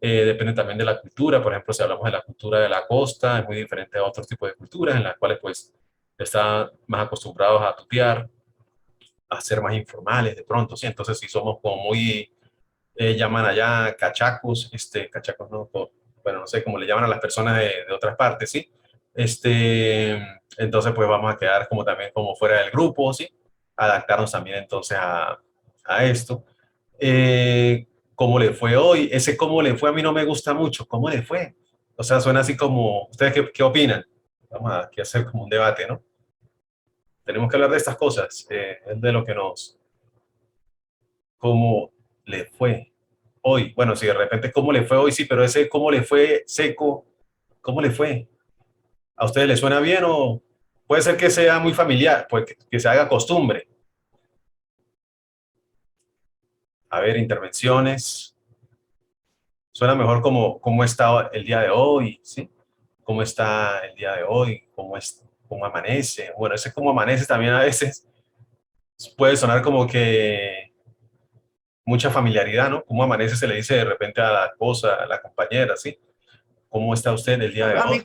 Depende también de la cultura. Por ejemplo, si hablamos de la cultura de la costa, es muy diferente a otros tipos de culturas en las cuales pues están más acostumbrados a tutear, a ser más informales de pronto, ¿sí? Entonces, si somos como muy, llaman allá cachacos, cachacos no, bueno, no sé cómo le llaman a las personas de otras partes, ¿sí? Este, entonces, pues vamos a quedar como también como fuera del grupo, ¿sí? Adaptarnos también entonces a esto. ¿Cómo le fue hoy? Ese cómo le fue a mí no me gusta mucho. ¿Cómo le fue? O sea, suena así como, ¿ustedes qué opinan? Vamos a aquí hacer como un debate, ¿no? Tenemos que hablar de estas cosas, es de lo que cómo le fue hoy. Bueno, si de repente cómo le fue hoy, sí, pero ese cómo le fue seco, ¿cómo le fue? ¿A ustedes les suena bien o puede ser que sea muy familiar, pues que se haga costumbre? A ver, intervenciones. Suena mejor como cómo está el día de hoy, ¿sí? ¿Cómo está el día de hoy? ¿Cómo amanece? Bueno, ese cómo amanece también a veces puede sonar como que mucha familiaridad, ¿no? ¿Cómo amanece? Se le dice de repente a la esposa, a la compañera, ¿sí? ¿Cómo está usted el día de A hoy?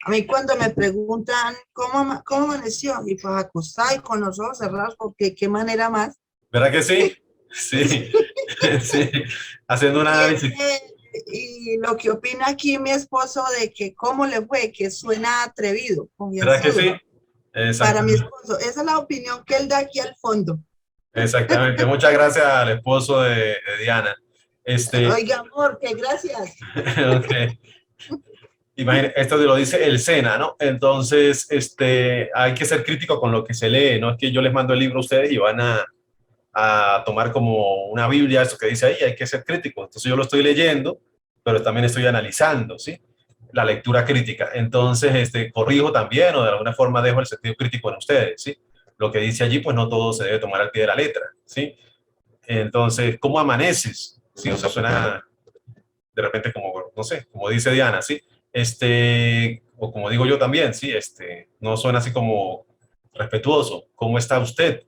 mí cuando me preguntan cómo amaneció, y pues acostada y con los ojos cerrados, porque qué manera más. ¿Verdad que sí? Sí, sí. Haciendo un Y, análisis. y lo que opina aquí mi esposo de que cómo le fue, que suena atrevido, ¿Verdad que confianzudo, sí? para mi Exactamente. esposo. Esa es la opinión que él da aquí al fondo. Exactamente. Muchas gracias al esposo de Diana. Este, Oiga, amor, que gracias. ok. Esto te lo dice el SENA, ¿no? Entonces, hay que ser crítico con lo que se lee, no es que yo les mando el libro a ustedes y van a tomar como una Biblia eso que dice ahí, hay que ser crítico. Entonces yo lo estoy leyendo, pero también estoy analizando, ¿sí? La lectura crítica. Entonces, corrijo también o de alguna forma dejo el sentido crítico en ustedes, ¿sí? Lo que dice allí, pues no todo se debe tomar al pie de la letra, ¿sí? Entonces, ¿cómo amaneces? Sí, o sea, suena de repente como, no sé, como dice Diana, ¿sí? O como digo yo también, ¿sí? No suena así como respetuoso. ¿Cómo está usted?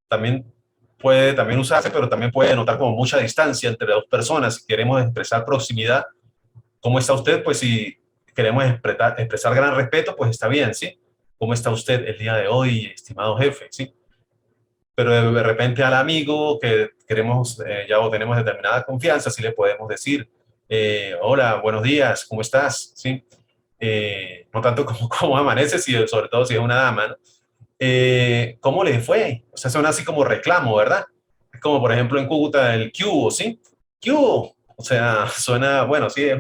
También puede también usarse, pero también puede notar como mucha distancia entre dos personas. Si queremos expresar proximidad, ¿cómo está usted? Pues si queremos expresar gran respeto, pues está bien, ¿sí? ¿Cómo está usted el día de hoy, estimado jefe? ¿Sí? Pero de repente al amigo que queremos, ya o tenemos determinada confianza, sí le podemos decir, hola, buenos días, ¿cómo estás? ¿Sí? No tanto como cómo amaneces, y sobre todo si es una dama, ¿no? ¿Cómo le fue? O sea, suena así como reclamo, ¿verdad? Es como, por ejemplo, en Cúcuta el ¿qué hubo? ¿Sí? ¿Qué hubo? O sea, suena, bueno, sí, es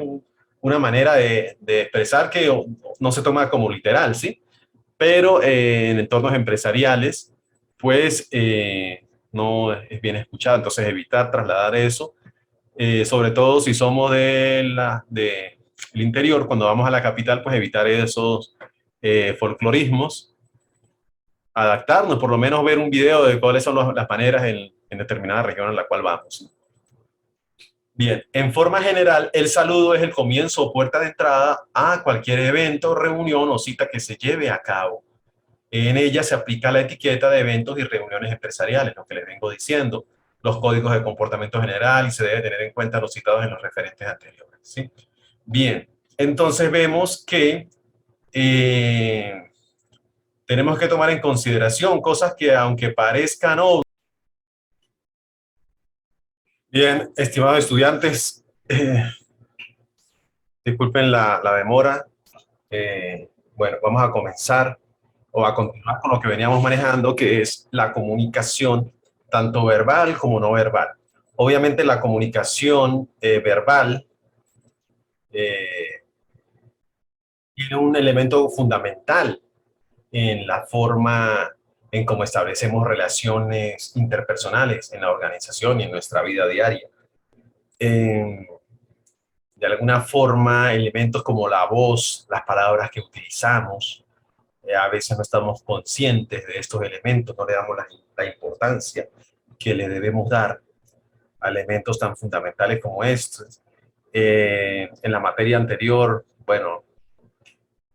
una manera de expresar que no se toma como literal, ¿sí? Pero en entornos empresariales, pues no es bien escuchado. Entonces, evitar trasladar eso, sobre todo si somos el interior, cuando vamos a la capital, pues evitar esos folclorismos, adaptarnos, por lo menos ver un video de cuáles son las maneras en determinada región en la cual vamos. Bien, en forma general, el saludo es el comienzo o puerta de entrada a cualquier evento, reunión o cita que se lleve a cabo. En ella se aplica la etiqueta de eventos y reuniones empresariales, lo que les vengo diciendo, los códigos de comportamiento general y se debe tener en cuenta los citados en los referentes anteriores, ¿sí? Bien, entonces vemos que tenemos que tomar en consideración cosas que aunque parezcan obvias. Bien, estimados estudiantes, disculpen la demora. Bueno, vamos a comenzar o a continuar con lo que veníamos manejando, que es la comunicación, tanto verbal como no verbal. Obviamente la comunicación verbal eh, tiene un elemento fundamental en la forma en cómo establecemos relaciones interpersonales en la organización y en nuestra vida diaria. Eh, de alguna forma, elementos como la voz, las palabras que utilizamos, a veces no estamos conscientes de estos elementos, no le damos la importancia que le debemos dar a elementos tan fundamentales como estos. En la materia anterior, bueno,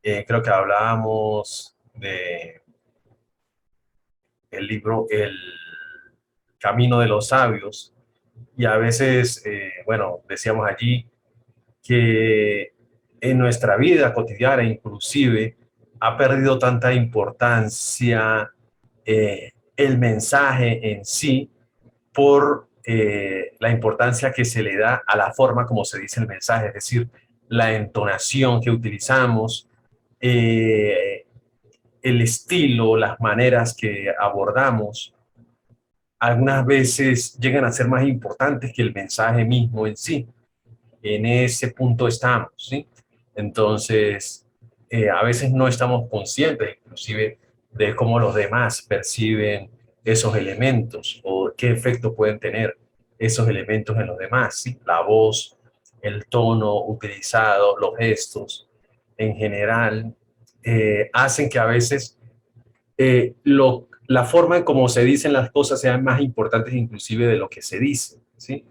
creo que hablábamos de el libro El Camino de los Sabios y a veces, bueno, decíamos allí que en nuestra vida cotidiana, inclusive, ha perdido tanta importancia el mensaje en sí por la importancia que se le da a la forma como se dice el mensaje, es decir, la entonación que utilizamos, eh, el estilo, las maneras que abordamos, algunas veces llegan a ser más importantes que el mensaje mismo en sí. En ese punto estamos, ¿sí? Entonces, a veces no estamos conscientes, inclusive, de cómo los demás perciben esos elementos o qué efecto pueden tener esos elementos en los demás, ¿sí? La voz, el tono utilizado, los gestos, en general, hacen que a veces la forma en cómo se dicen las cosas sean más importantes inclusive de lo que se dice, ¿sí?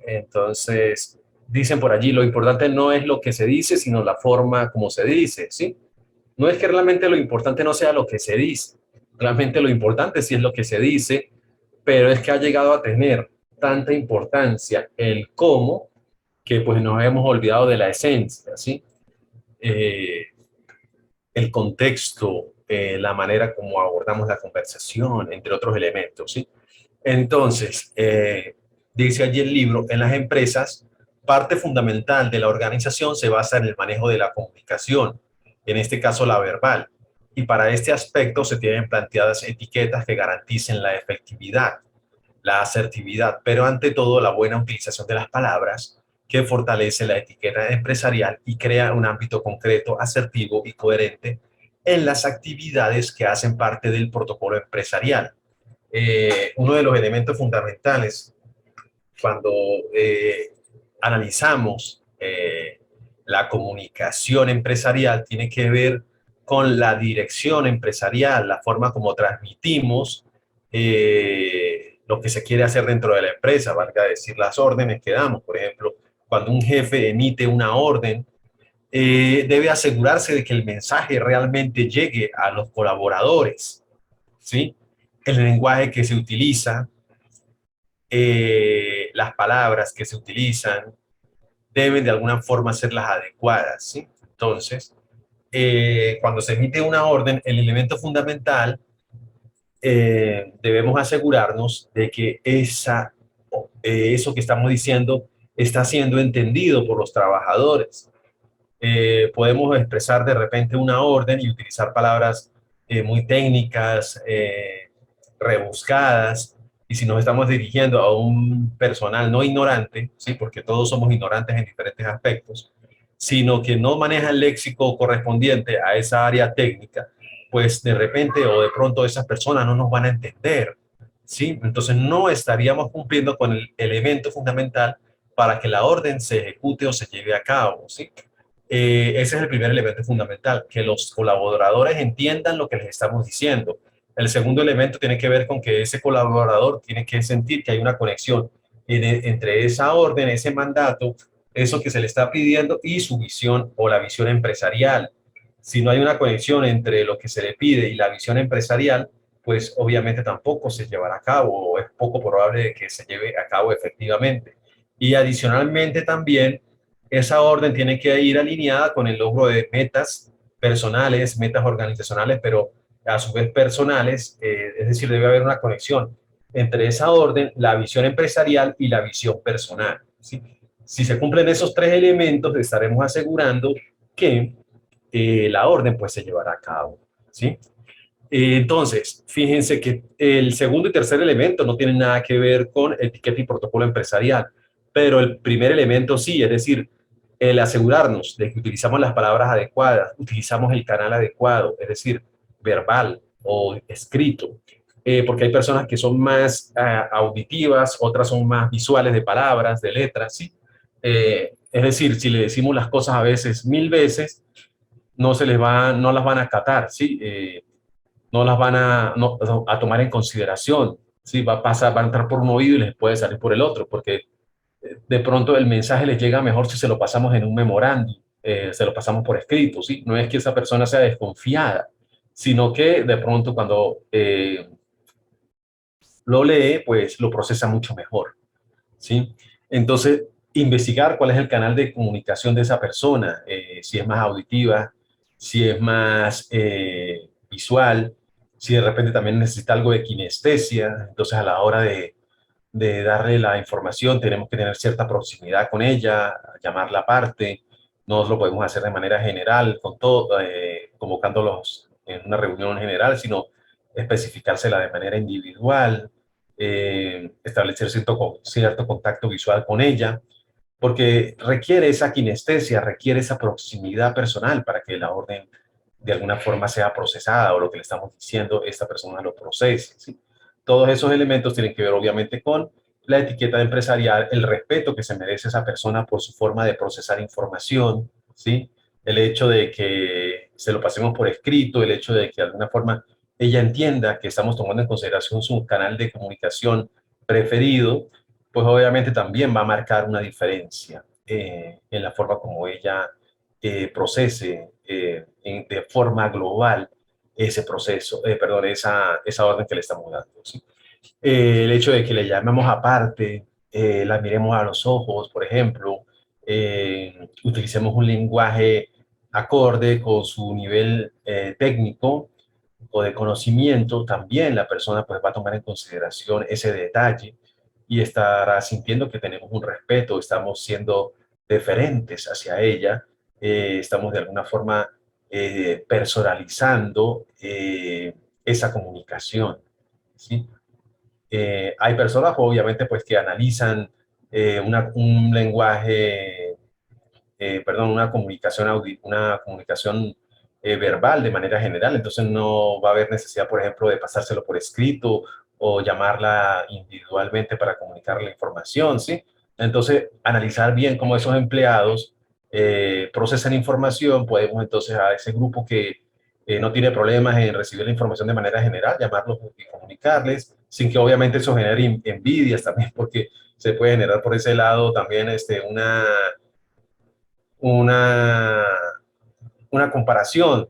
Entonces, dicen por allí, lo importante no es lo que se dice, sino la forma como se dice, ¿sí? No es que realmente lo importante no sea lo que se dice, realmente lo importante sí es lo que se dice, pero es que ha llegado a tener tanta importancia el cómo que pues nos hemos olvidado de la esencia, ¿sí? Eh, el contexto, la manera como abordamos la conversación, entre otros elementos, ¿sí? Entonces, dice allí el libro, en las empresas, parte fundamental de la organización se basa en el manejo de la comunicación, en este caso la verbal, y para este aspecto se tienen planteadas etiquetas que garanticen la efectividad, la asertividad, pero ante todo la buena utilización de las palabras que fortalece la etiqueta empresarial y crea un ámbito concreto, asertivo y coherente en las actividades que hacen parte del protocolo empresarial. Uno de los elementos fundamentales cuando analizamos la comunicación empresarial tiene que ver con la dirección empresarial, la forma como transmitimos lo que se quiere hacer dentro de la empresa, valga decir las órdenes que damos. Por ejemplo, cuando un jefe emite una orden, debe asegurarse de que el mensaje realmente llegue a los colaboradores, ¿sí? El lenguaje que se utiliza, las palabras que se utilizan, deben de alguna forma ser las adecuadas, ¿sí? Entonces, cuando se emite una orden, el elemento fundamental, debemos asegurarnos de que eso que estamos diciendo está siendo entendido por los trabajadores. Podemos expresar de repente una orden y utilizar palabras muy técnicas, rebuscadas, y si nos estamos dirigiendo a un personal no ignorante, ¿sí? Porque todos somos ignorantes en diferentes aspectos, sino que no maneja el léxico correspondiente a esa área técnica, pues de repente o de pronto esas personas no nos van a entender, ¿sí? Entonces no estaríamos cumpliendo con el elemento fundamental para que la orden se ejecute o se lleve a cabo, ¿sí? Ese es el primer elemento fundamental, que los colaboradores entiendan lo que les estamos diciendo. El segundo elemento tiene que ver con que ese colaborador tiene que sentir que hay una conexión entre esa orden, ese mandato, eso que se le está pidiendo y su visión o la visión empresarial. Si no hay una conexión entre lo que se le pide y la visión empresarial, pues obviamente tampoco se llevará a cabo o es poco probable que se lleve a cabo efectivamente. Y adicionalmente también esa orden tiene que ir alineada con el logro de metas personales, metas organizacionales, pero a su vez personales, es decir, debe haber una conexión entre esa orden, la visión empresarial y la visión personal, ¿sí? Si se cumplen esos tres elementos, estaremos asegurando que la orden pues se llevará a cabo, ¿sí? Entonces, fíjense que el segundo y tercer elemento no tienen nada que ver con etiqueta y protocolo empresarial, pero el primer elemento sí, es decir, el asegurarnos de que utilizamos las palabras adecuadas, utilizamos el canal adecuado, es decir, verbal o escrito, porque hay personas que son más auditivas, otras son más visuales de palabras, de letras, ¿sí? Es decir, si le decimos las cosas a veces 1000 veces, no las van a acatar, ¿sí? No las van a tomar en consideración. ¿Sí? Va a entrar por un oído y les puede salir por el otro, porque de pronto el mensaje les llega mejor si se lo pasamos en un memorándum, se lo pasamos por escrito. ¿Sí? No es que esa persona sea desconfiada, sino que de pronto cuando lo lee, pues lo procesa mucho mejor. ¿Sí? Entonces, investigar cuál es el canal de comunicación de esa persona, si es más auditiva, si es más visual, si de repente también necesita algo de kinestesia, entonces a la hora de darle la información tenemos que tener cierta proximidad con ella, llamarla aparte, no lo podemos hacer de manera general, con todo, convocándolos en una reunión general, sino especificársela de manera individual, establecer cierto contacto visual con ella, porque requiere esa kinestesia, requiere esa proximidad personal para que la orden de alguna forma sea procesada o lo que le estamos diciendo, esta persona lo procese, ¿sí? Todos esos elementos tienen que ver obviamente con la etiqueta empresarial, el respeto que se merece esa persona por su forma de procesar información, ¿sí? El hecho de que se lo pasemos por escrito, el hecho de que de alguna forma ella entienda que estamos tomando en consideración su canal de comunicación preferido, pues obviamente también va a marcar una diferencia en la forma como ella procese de forma global ese proceso, perdón, esa orden que le estamos dando, ¿sí? El hecho de que le llamemos aparte, la miremos a los ojos, por ejemplo, utilicemos un lenguaje acorde con su nivel técnico o de conocimiento, también la persona pues va a tomar en consideración ese detalle y estará sintiendo que tenemos un respeto, estamos siendo deferentes hacia ella, estamos de alguna forma personalizando esa comunicación, ¿sí? Hay personas, obviamente, pues que analizan un lenguaje, perdón, una comunicación verbal de manera general, entonces no va a haber necesidad, por ejemplo, de pasárselo por escrito o llamarla individualmente para comunicar la información, ¿sí? Entonces, analizar bien cómo esos empleados procesan información, podemos entonces a ese grupo que no tiene problemas en recibir la información de manera general, llamarlos y comunicarles, sin que obviamente eso genere envidias también, porque se puede generar por ese lado también una, una comparación.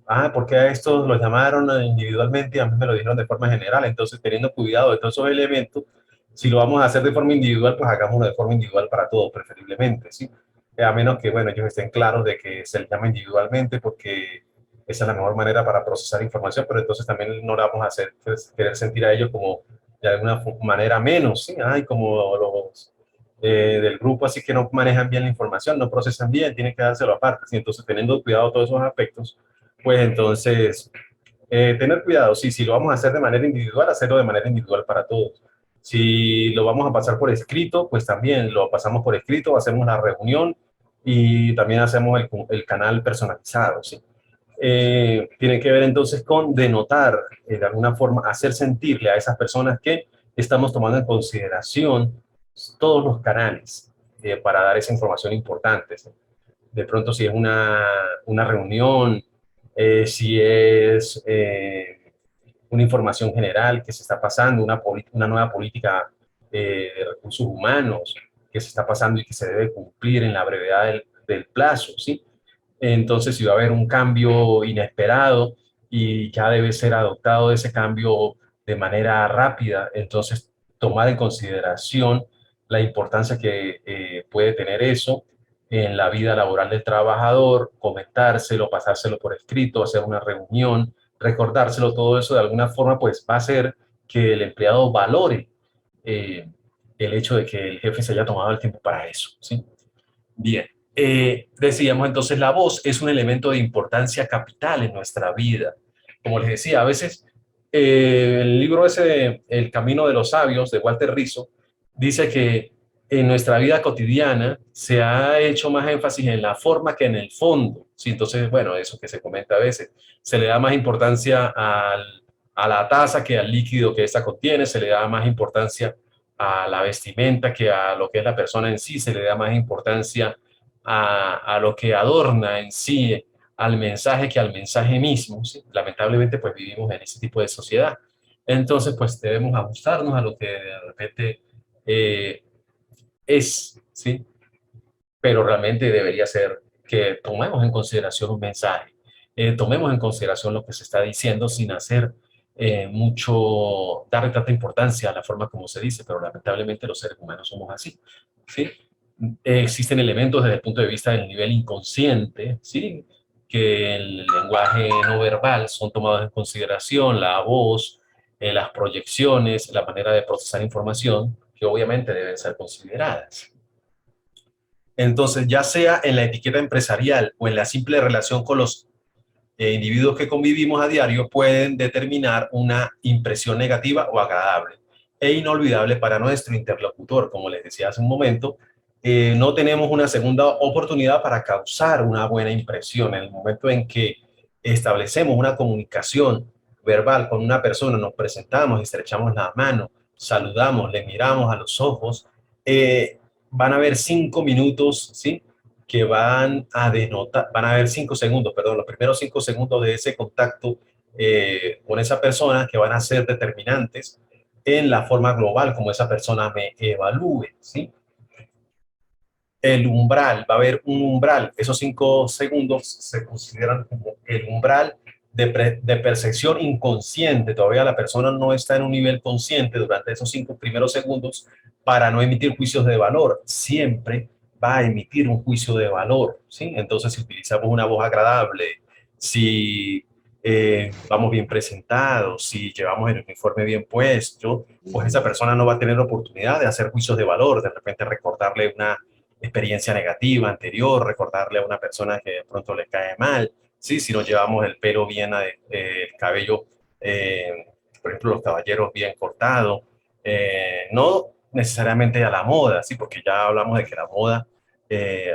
Ah, porque a estos los llamaron individualmente y a mí me lo dijeron de forma general. Entonces, teniendo cuidado de todos esos elementos, si lo vamos a hacer de forma individual, pues hagámoslo de forma individual para todos, preferiblemente, ¿sí? A menos que, bueno, ellos estén claros de que se les llama individualmente porque esa es la mejor manera para procesar información, pero entonces también no le vamos a hacer pues, querer sentir a ellos como de alguna manera menos, ¿sí? Ay, como los del grupo, así que no manejan bien la información, no procesan bien, tienen que dárselo aparte. ¿Sí? Entonces, teniendo cuidado todos esos aspectos, pues entonces, tener cuidado, sí, si lo vamos a hacer de manera individual, hacerlo de manera individual para todos. Si lo vamos a pasar por escrito, pues también lo pasamos por escrito, hacemos la reunión y también hacemos el canal personalizado, ¿sí? Tiene que ver entonces con denotar, de alguna forma, hacer sentirle a esas personas que estamos tomando en consideración todos los canales para dar esa información importante, ¿sí? De pronto si es una reunión, si es una información general que se está pasando, una nueva política de recursos humanos que se está pasando y que se debe cumplir en la brevedad del plazo, ¿sí? Entonces, si va a haber un cambio inesperado y ya debe ser adoptado ese cambio de manera rápida, entonces tomar en consideración la importancia que puede tener eso en la vida laboral del trabajador, comentárselo, pasárselo por escrito, hacer una reunión, recordárselo, todo eso de alguna forma, pues va a hacer que el empleado valore eh, el hecho de que el jefe se haya tomado el tiempo para eso, ¿sí? Bien, decíamos entonces, la voz es un elemento de importancia capital en nuestra vida. Como les decía, a veces el libro ese de El Camino de los Sabios, de Walter Rizzo, dice que en nuestra vida cotidiana se ha hecho más énfasis en la forma que en el fondo. Sí, entonces, bueno, eso que se comenta a veces, se le da más importancia a la taza que al líquido que esta contiene, se le da más importancia a la vestimenta que a lo que es la persona en sí, se le da más importancia a lo que adorna en sí al mensaje que al mensaje mismo, ¿sí? Lamentablemente, pues vivimos en ese tipo de sociedad. Entonces, pues debemos ajustarnos a lo que de repente eh, es, ¿sí? Pero realmente debería ser que tomemos en consideración un mensaje, tomemos en consideración lo que se está diciendo sin hacer darle tanta importancia a la forma como se dice, pero lamentablemente los seres humanos somos así, ¿sí? Existen elementos desde el punto de vista del nivel inconsciente, ¿sí? que el lenguaje no verbal son tomados en consideración, la voz, las proyecciones, la manera de procesar información, que obviamente deben ser consideradas. Entonces, ya sea en la etiqueta empresarial o en la simple relación con los individuos que convivimos a diario, pueden determinar una impresión negativa o agradable e inolvidable para nuestro interlocutor. Como les decía hace un momento, no tenemos una segunda oportunidad para causar una buena impresión. En el momento en que establecemos una comunicación verbal con una persona, nos presentamos, estrechamos la mano, saludamos, le miramos a los ojos, van a haber 5 minutos, ¿sí?, que van a denotar, van a haber 5 segundos, perdón, los primeros 5 segundos de ese contacto con esa persona que van a ser determinantes en la forma global como esa persona me evalúe, ¿sí? El umbral, va a haber un umbral, esos 5 segundos se consideran como el umbral de percepción inconsciente, todavía la persona no está en un nivel consciente durante esos 5 primeros segundos para no emitir juicios de valor, siempre va a emitir un juicio de valor, ¿sí? Entonces, si utilizamos una voz agradable, si vamos bien presentados, si llevamos el uniforme bien puesto, pues esa persona no va a tener oportunidad de hacer juicios de valor, de repente recordarle una experiencia negativa anterior, recordarle a una persona que de pronto le cae mal, ¿sí? Si nos llevamos el pelo bien, el cabello, por ejemplo, los caballeros bien cortado, no necesariamente a la moda, ¿sí? Porque ya hablamos de que la moda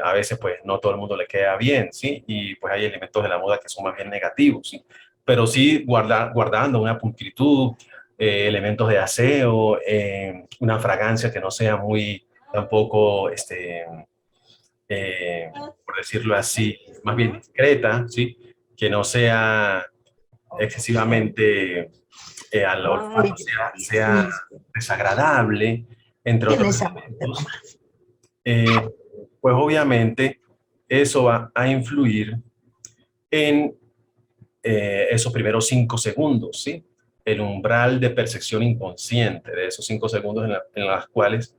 a veces pues no todo el mundo le queda bien, ¿sí? Y pues hay elementos de la moda que son más bien negativos, ¿sí? Pero sí guardando una pulcritud, elementos de aseo, una fragancia que no sea muy tampoco, por decirlo así, más bien discreta, ¿sí? Que no sea excesivamente al olfato, Ay, sea desagradable, entre otros tienes esa parte, elementos. mamá. Eh, pues obviamente eso va a influir en esos primeros 5 segundos, ¿sí? El umbral de percepción inconsciente de esos 5 segundos en los cuales,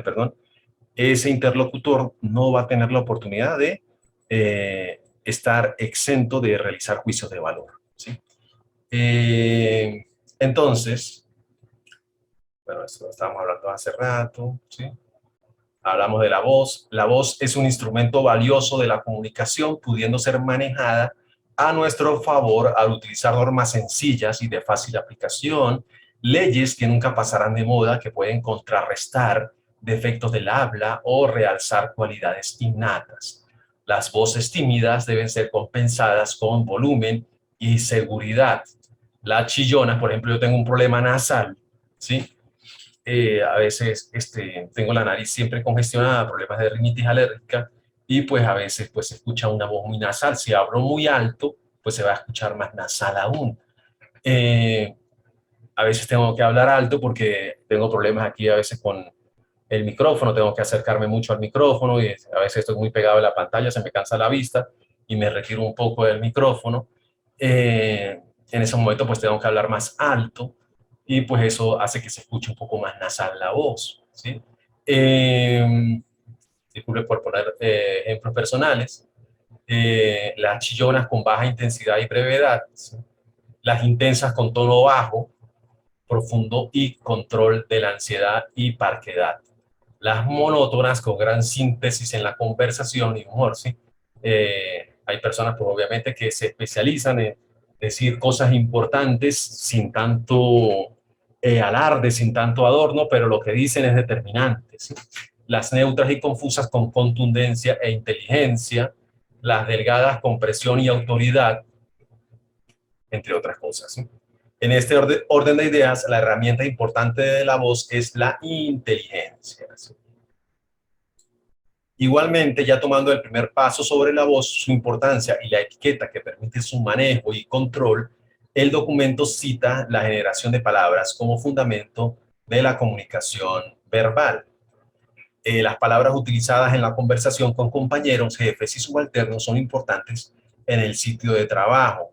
perdón, ese interlocutor no va a tener la oportunidad de estar exento de realizar juicios de valor, ¿sí? Entonces, bueno, esto lo estábamos hablando hace rato, ¿sí? Hablamos de la voz. La voz es un instrumento valioso de la comunicación, pudiendo ser manejada a nuestro favor al utilizar normas sencillas y de fácil aplicación, leyes que nunca pasarán de moda, que pueden contrarrestar defectos del habla o realzar cualidades innatas. Las voces tímidas deben ser compensadas con volumen y seguridad. Las chillonas, por ejemplo, yo tengo un problema nasal, ¿sí? A veces tengo la nariz siempre congestionada, problemas de rinitis alérgica, y pues a veces pues se escucha una voz muy nasal. Si hablo muy alto, pues se va a escuchar más nasal aún. Eh, a veces tengo que hablar alto porque tengo problemas aquí a veces con el micrófono, tengo que acercarme mucho al micrófono y a veces estoy muy pegado a la pantalla, se me cansa la vista y me retiro un poco del micrófono. En ese momento pues tengo que hablar más alto y pues eso hace que se escuche un poco más nasal la voz, ¿sí? Disculpe por poner ejemplos personales. Las chillonas con baja intensidad y brevedad, ¿sí? Las intensas con tono bajo, profundo y control de la ansiedad y parquedad. Las monótonas con gran síntesis en la conversación y humor, ¿sí? Hay personas, pues, obviamente, que se especializan en decir cosas importantes sin tanto alarde, sin tanto adorno, pero lo que dicen es determinante, ¿sí? Las neutras y confusas con contundencia e inteligencia, las delgadas con presión y autoridad, entre otras cosas, ¿sí? En este orden de ideas, la herramienta importante de la voz es la inteligencia, ¿sí? Igualmente, ya tomando el primer paso sobre la voz, su importancia y la etiqueta que permite su manejo y control, el documento cita la generación de palabras como fundamento de la comunicación verbal. Las palabras utilizadas en la conversación con compañeros, jefes y subalternos son importantes en el sitio de trabajo.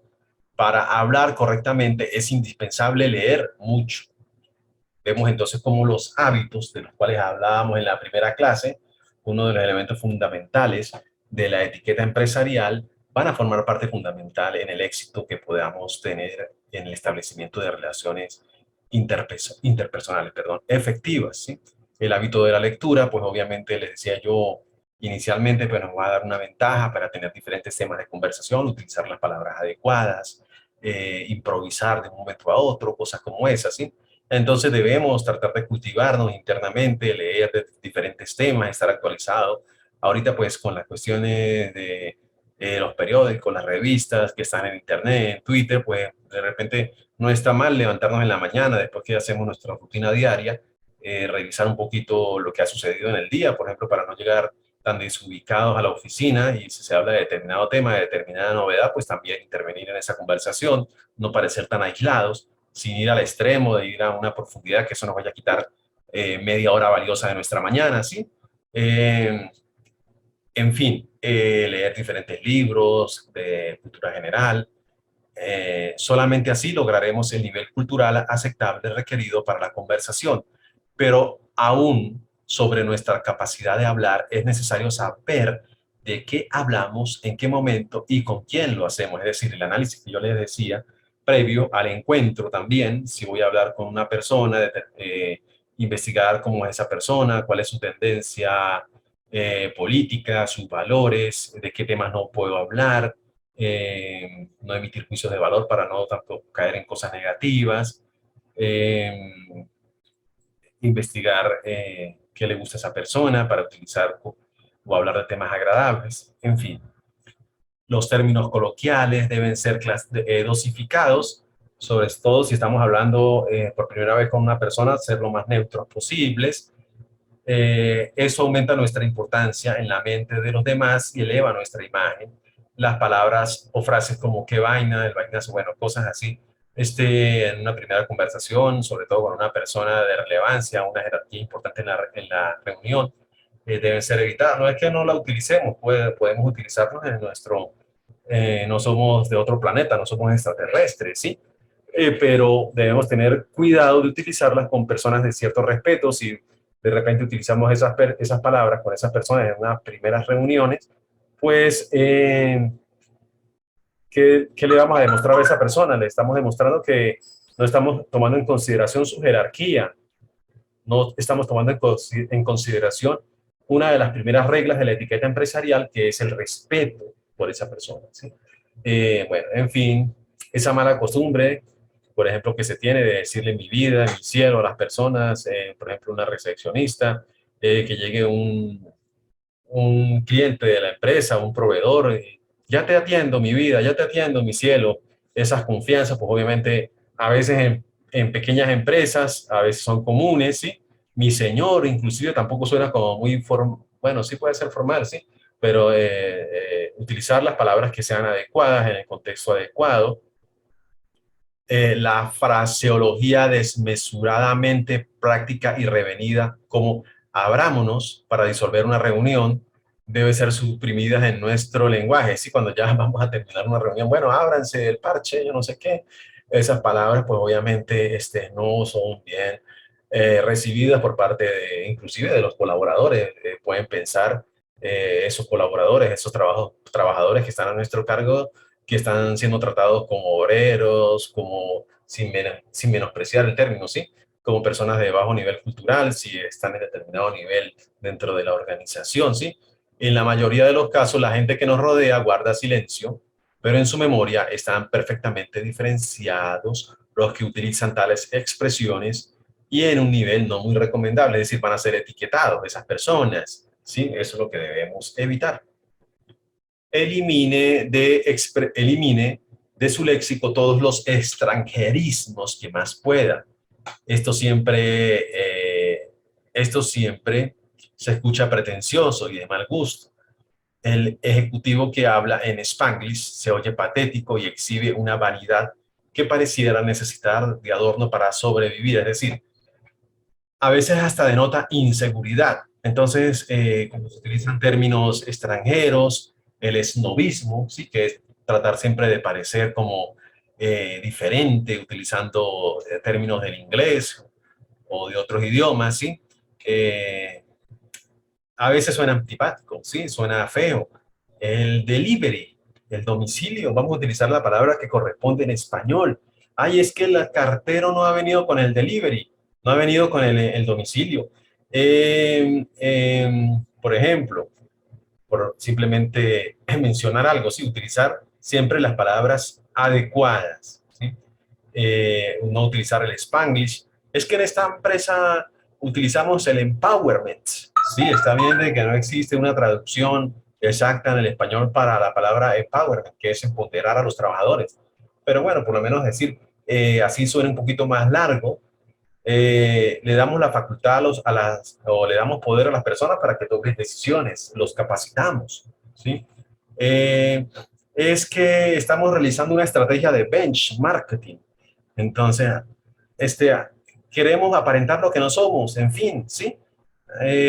Para hablar correctamente es indispensable leer mucho. Vemos entonces cómo los hábitos de los cuales hablábamos en la primera clase, uno de los elementos fundamentales de la etiqueta empresarial, van a formar parte fundamental en el éxito que podamos tener en el establecimiento de relaciones interpersonales, perdón, efectivas, ¿sí? El hábito de la lectura, pues obviamente les decía yo inicialmente, pues nos va a dar una ventaja para tener diferentes temas de conversación, utilizar las palabras adecuadas, improvisar de un momento a otro, cosas como esas, ¿sí? Entonces debemos tratar de cultivarnos internamente, leer de diferentes temas, estar actualizados. Ahorita pues con las cuestiones de los periódicos, las revistas que están en internet, en Twitter, pues de repente no está mal levantarnos en la mañana después que hacemos nuestra rutina diaria, revisar un poquito lo que ha sucedido en el día, por ejemplo, para no llegar tan desubicados a la oficina y si se habla de determinado tema, de determinada novedad, pues también intervenir en esa conversación, no parecer tan aislados, sin ir al extremo de ir a una profundidad que eso nos vaya a quitar media hora valiosa de nuestra mañana, ¿sí? Eh, en fin, leer diferentes libros de cultura general. Solamente así lograremos el nivel cultural aceptable requerido para la conversación. Pero aún sobre nuestra capacidad de hablar es necesario saber de qué hablamos, en qué momento y con quién lo hacemos. Es decir, el análisis que yo les decía previo al encuentro también, si voy a hablar con una persona, investigar cómo es esa persona, cuál es su tendencia política, sus valores, de qué temas no puedo hablar, no emitir juicios de valor para no tanto caer en cosas negativas, eh, investigar qué le gusta a esa persona para utilizar o hablar de temas agradables, en fin. Los términos coloquiales deben ser dosificados, sobre todo si estamos hablando por primera vez con una persona, ser lo más neutros posibles. Eso aumenta nuestra importancia en la mente de los demás y eleva nuestra imagen. Las palabras o frases como qué vaina, el vainazo, bueno, cosas así, en una primera conversación, sobre todo con una persona de relevancia, una jerarquía importante en la reunión, deben ser evitadas. No es que no la utilicemos, podemos utilizarlos en nuestro, no somos de otro planeta, no somos extraterrestres, ¿sí? Pero debemos tener cuidado de utilizarlas con personas de cierto respeto. Si de repente utilizamos esas palabras con esas personas en unas primeras reuniones, pues, ¿qué le vamos a demostrar a esa persona? Le estamos demostrando que no estamos tomando en consideración su jerarquía, no estamos tomando en consideración una de las primeras reglas de la etiqueta empresarial, que es el respeto por esa persona, ¿sí? Bueno, en fin, esa mala costumbre, por ejemplo, que se tiene de decirle mi vida, mi cielo a las personas, por ejemplo, una recepcionista, que llegue un cliente de la empresa, un proveedor, ya te atiendo mi vida, ya te atiendo mi cielo, esas confianzas, pues obviamente a veces en pequeñas empresas, a veces son comunes, ¿sí? Mi señor, inclusive tampoco suena como muy formal, bueno, sí puede ser formal, ¿sí? Pero utilizar las palabras que sean adecuadas en el contexto adecuado, la fraseología desmesuradamente práctica y revenida, como abrámonos para disolver una reunión, debe ser suprimida en nuestro lenguaje. Si cuando ya vamos a terminar una reunión, bueno, ábranse el parche, yo no sé qué, esas palabras pues obviamente no son bien recibidas por parte de, inclusive de los colaboradores. Pueden pensar esos colaboradores, esos trabajadores que están a nuestro cargo, que están siendo tratados como obreros, como sin menospreciar el término, ¿sí? Como personas de bajo nivel cultural, si están en determinado nivel dentro de la organización, ¿sí? En la mayoría de los casos, la gente que nos rodea guarda silencio, pero en su memoria están perfectamente diferenciados los que utilizan tales expresiones y en un nivel no muy recomendable, es decir, van a ser etiquetados esas personas, ¿sí? Eso es lo que debemos evitar. Elimine de su léxico todos los extranjerismos que más pueda. Esto siempre, esto siempre se escucha pretencioso y de mal gusto. El ejecutivo que habla en Spanglish se oye patético y exhibe una vanidad que pareciera necesitar de adorno para sobrevivir. Es decir, a veces hasta denota inseguridad. Entonces, cuando se utilizan términos extranjeros, el esnobismo, ¿sí? Que es tratar siempre de parecer como diferente, utilizando términos del inglés o de otros idiomas, ¿sí? A veces suena antipático, ¿sí? Suena feo. El delivery. El domicilio, vamos a utilizar la palabra que corresponde en español. Ay, es que el cartero no ha venido con el delivery, no ha venido con el domicilio. Por ejemplo, por simplemente mencionar algo, sí, utilizar siempre las palabras adecuadas, ¿sí? No utilizar el Spanglish. Es que en esta empresa utilizamos el empowerment. Sí, está bien de que no existe una traducción exacta en el español para la palabra empowerment, que es empoderar a los trabajadores. Pero bueno, por lo menos decir, así suena un poquito más largo, le damos la facultad o le damos poder a las personas para que tomen decisiones, los capacitamos, ¿sí? Eh, es que estamos realizando una estrategia de bench marketing. Entonces, este, queremos aparentar lo que no somos, en fin, ¿sí?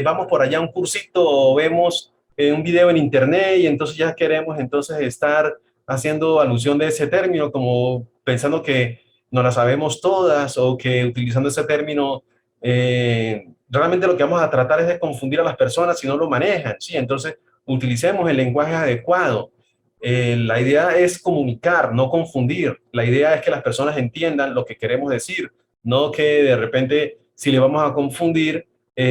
Vamos por allá a un cursito o vemos un video en internet y entonces ya queremos entonces estar haciendo alusión de ese término como pensando que no la sabemos todas o que utilizando ese término realmente lo que vamos a tratar es de confundir a las personas si no lo manejan, ¿sí? Entonces, utilicemos el lenguaje adecuado. La idea es comunicar, no confundir. La idea es que las personas entiendan lo que queremos decir, no que de repente si le vamos a confundir,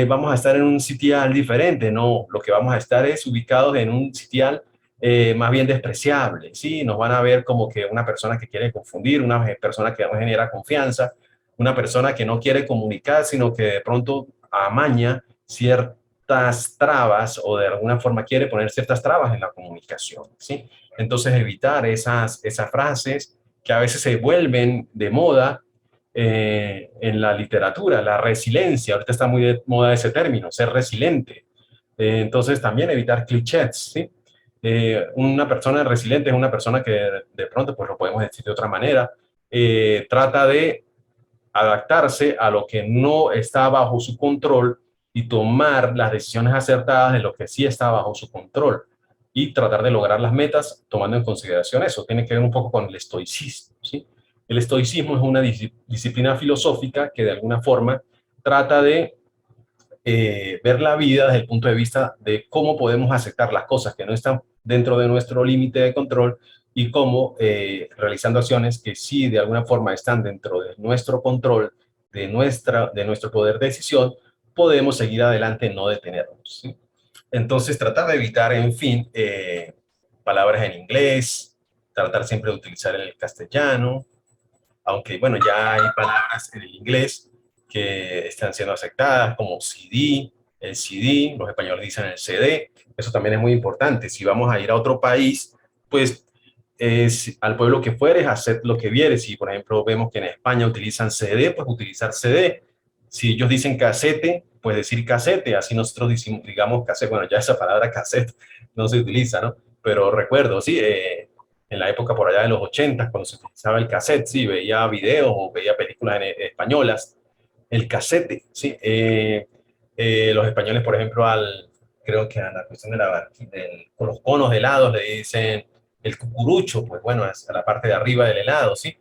vamos a estar en un sitial diferente. No, lo que vamos a estar es ubicados en un sitial más bien despreciable, ¿sí? Nos van a ver como que una persona que quiere confundir, una persona que no genera confianza, una persona que no quiere comunicar, sino que de pronto amaña ciertas trabas o de alguna forma quiere poner ciertas trabas en la comunicación, ¿sí? Entonces evitar esas frases que a veces se vuelven de moda en la literatura, la resiliencia, ahorita está muy de moda ese término, ser resiliente. Entonces también evitar clichés, ¿sí? Una persona resiliente es una persona que de pronto, pues lo podemos decir de otra manera, trata de adaptarse a lo que no está bajo su control y tomar las decisiones acertadas de lo que sí está bajo su control y tratar de lograr las metas tomando en consideración eso. Tiene que ver un poco con el estoicismo, ¿sí? El estoicismo es una disciplina filosófica que de alguna forma trata de ver la vida desde el punto de vista de cómo podemos aceptar las cosas que no están dentro de nuestro límite de control y cómo realizando acciones que sí de alguna forma están dentro de nuestro control, de nuestro poder de decisión, podemos seguir adelante, no detenernos, ¿sí? Entonces, tratar de evitar, en fin, palabras en inglés, tratar siempre de utilizar el castellano, aunque bueno, ya hay palabras en el inglés que están siendo aceptadas, como CD, el CD, los españoles dicen el CD, eso también es muy importante. Si vamos a ir a otro país, pues al pueblo que fueres, haced lo que vieres. Si, por ejemplo, vemos que en España utilizan CD, pues utilizar CD. Si ellos dicen casete, pues decir casete, así nosotros digamos cassette. Bueno, ya esa palabra cassette no se utiliza, ¿no? Pero recuerdo, sí, en la época por allá de los 80, cuando se utilizaba el cassette, sí, veía videos o veía películas españolas, el cassette, sí. Los españoles, por ejemplo, creo que a la cuestión con los conos de helados le dicen el cucurucho, pues bueno, es a la parte de arriba del helado, ¿sí?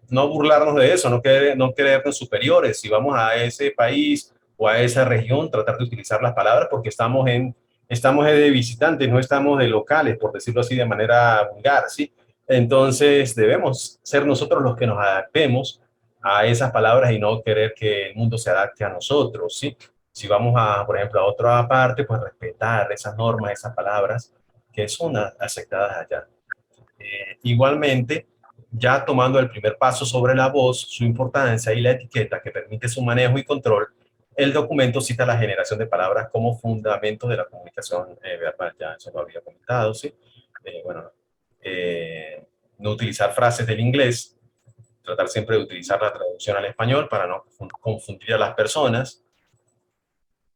No burlarnos de eso, no creernos superiores. Si vamos a ese país o a esa región, tratar de utilizar las palabras porque estamos de visitantes, no estamos de locales, por decirlo así de manera vulgar, ¿sí? Entonces debemos ser nosotros los que nos adaptemos a esas palabras y no querer que el mundo se adapte a nosotros, ¿sí? Si vamos por ejemplo, a otra parte, pues respetar esas normas, esas palabras que son aceptadas allá. Igualmente, ya tomando el primer paso sobre la voz, su importancia y la etiqueta que permite su manejo y control, el documento cita la generación de palabras como fundamento de la comunicación verbal. Ya eso lo había comentado, ¿sí? Bueno, no utilizar frases del inglés, tratar siempre de utilizar la traducción al español para no confundir a las personas,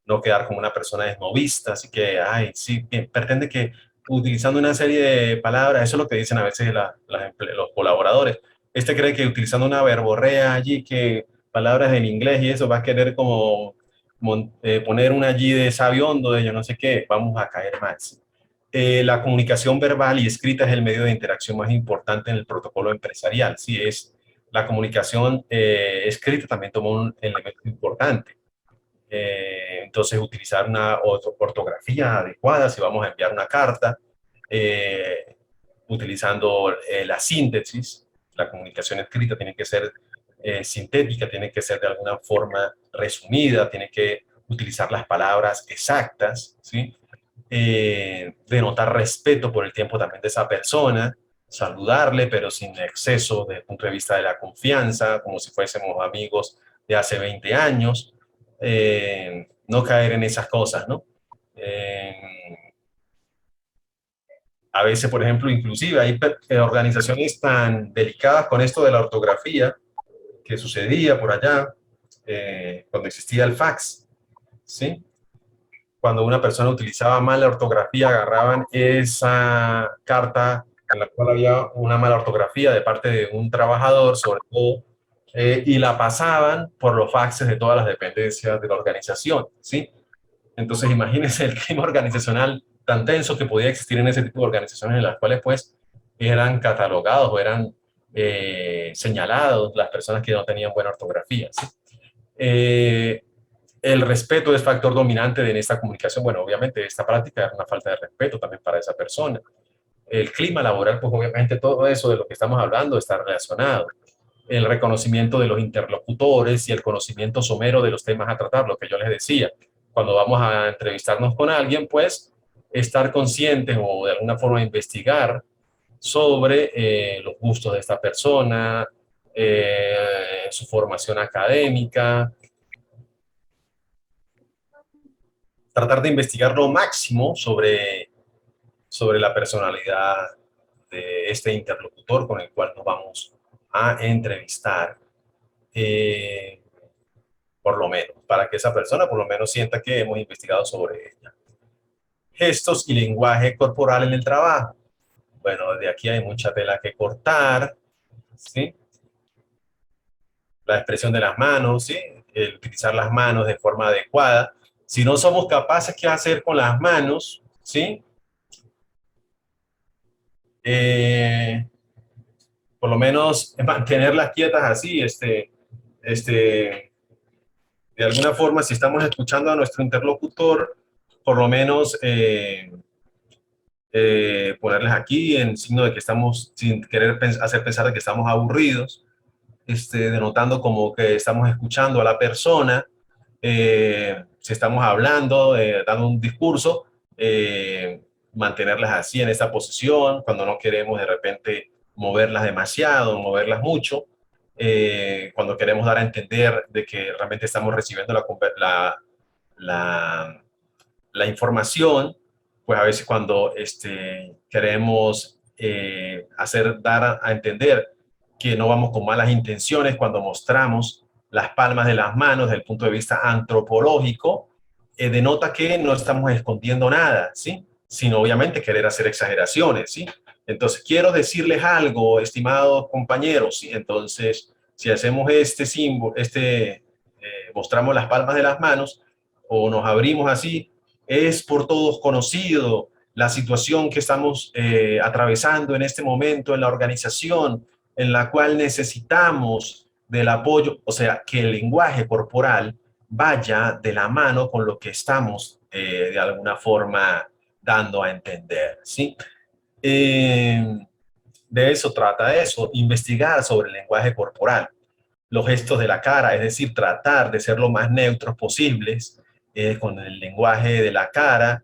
no quedar como una persona desmovista, así que, ay, sí, pretende que utilizando una serie de palabras, eso es lo que dicen a veces los colaboradores, cree que utilizando una verborrea allí, que palabras en inglés y eso va a querer como poner una allí de sabiondo, de yo no sé qué, vamos a caer más. La comunicación verbal y escrita es el medio de interacción más importante en el protocolo empresarial. Sí, es la comunicación escrita también toma un elemento importante. Entonces, utilizar una ortografía adecuada si vamos a enviar una carta, utilizando la síntesis. La comunicación escrita tiene que ser sintética, tiene que ser de alguna forma resumida, tiene que utilizar las palabras exactas, ¿sí? Denotar respeto por el tiempo también de esa persona, saludarle, pero sin exceso desde el punto de vista de la confianza, como si fuésemos amigos de hace 20 años, no caer en esas cosas, ¿no? A veces, por ejemplo, inclusive hay organizaciones tan delicadas con esto de la ortografía que sucedía por allá cuando existía el fax, ¿sí? Cuando una persona utilizaba mal la ortografía, agarraban esa carta en la cual había una mala ortografía de parte de un trabajador, sobre todo, y la pasaban por los faxes de todas las dependencias de la organización, ¿sí? Entonces, imagínense el clima organizacional tan tenso que podía existir en ese tipo de organizaciones en las cuales, pues, eran catalogados o eran señalados las personas que no tenían buena ortografía, ¿sí? El respeto es factor dominante en esta comunicación. Bueno, obviamente esta práctica era una falta de respeto también para esa persona. El clima laboral, pues obviamente todo eso de lo que estamos hablando está relacionado. El reconocimiento de los interlocutores y el conocimiento somero de los temas a tratar, lo que yo les decía. Cuando vamos a entrevistarnos con alguien, pues estar conscientes o de alguna forma investigar sobre los gustos de esta persona, su formación académica, tratar de investigar lo máximo sobre la personalidad de este interlocutor con el cual nos vamos a entrevistar, eh, por lo menos, para que esa persona por lo menos sienta que hemos investigado sobre ella. Gestos y lenguaje corporal en el trabajo. Bueno, de aquí hay mucha tela que cortar, ¿sí? La expresión de las manos, ¿sí? El utilizar las manos de forma adecuada. Si no somos capaces, ¿qué hacer con las manos? ¿Sí? Por lo menos mantenerlas quietas así, de alguna forma, si estamos escuchando a nuestro interlocutor, por lo menos ponerlas aquí en signo de que estamos, sin querer hacer pensar de que estamos aburridos, denotando como que estamos escuchando a la persona, si estamos hablando, dando un discurso, mantenerlas así en esta posición, cuando no queremos de repente moverlas demasiado, moverlas mucho, cuando queremos dar a entender de que realmente estamos recibiendo la, la información, pues a veces cuando queremos dar a entender que no vamos con malas intenciones, cuando mostramos las palmas de las manos desde el punto de vista antropológico, denota que no estamos escondiendo nada, ¿sí? Sino obviamente querer hacer exageraciones, ¿sí? Entonces, quiero decirles algo, estimados compañeros, ¿sí? Entonces, si hacemos este símbolo, mostramos las palmas de las manos o nos abrimos así, es por todos conocido la situación que estamos atravesando en este momento en la organización, en la cual necesitamos del apoyo, o sea, que el lenguaje corporal vaya de la mano con lo que estamos de alguna forma dando a entender, ¿sí? De eso trata eso, investigar sobre el lenguaje corporal, los gestos de la cara, es decir, tratar de ser lo más neutros posibles con el lenguaje de la cara,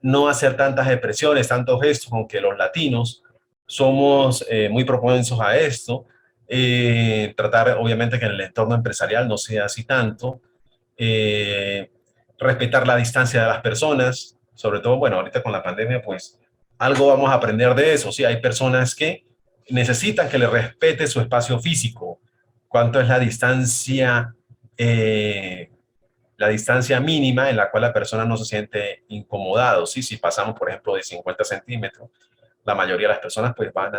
no hacer tantas expresiones, tantos gestos, aunque los latinos somos muy propensos a esto, tratar obviamente que en el entorno empresarial no sea así tanto, eh, respetar la distancia de las personas, sobre todo, bueno, ahorita con la pandemia, pues algo vamos a aprender de eso, sí, hay personas que necesitan que le respete su espacio físico, cuánto es la distancia mínima en la cual la persona no se siente incomodado, ¿sí? Si pasamos, por ejemplo, de 50 centímetros, la mayoría de las personas pues van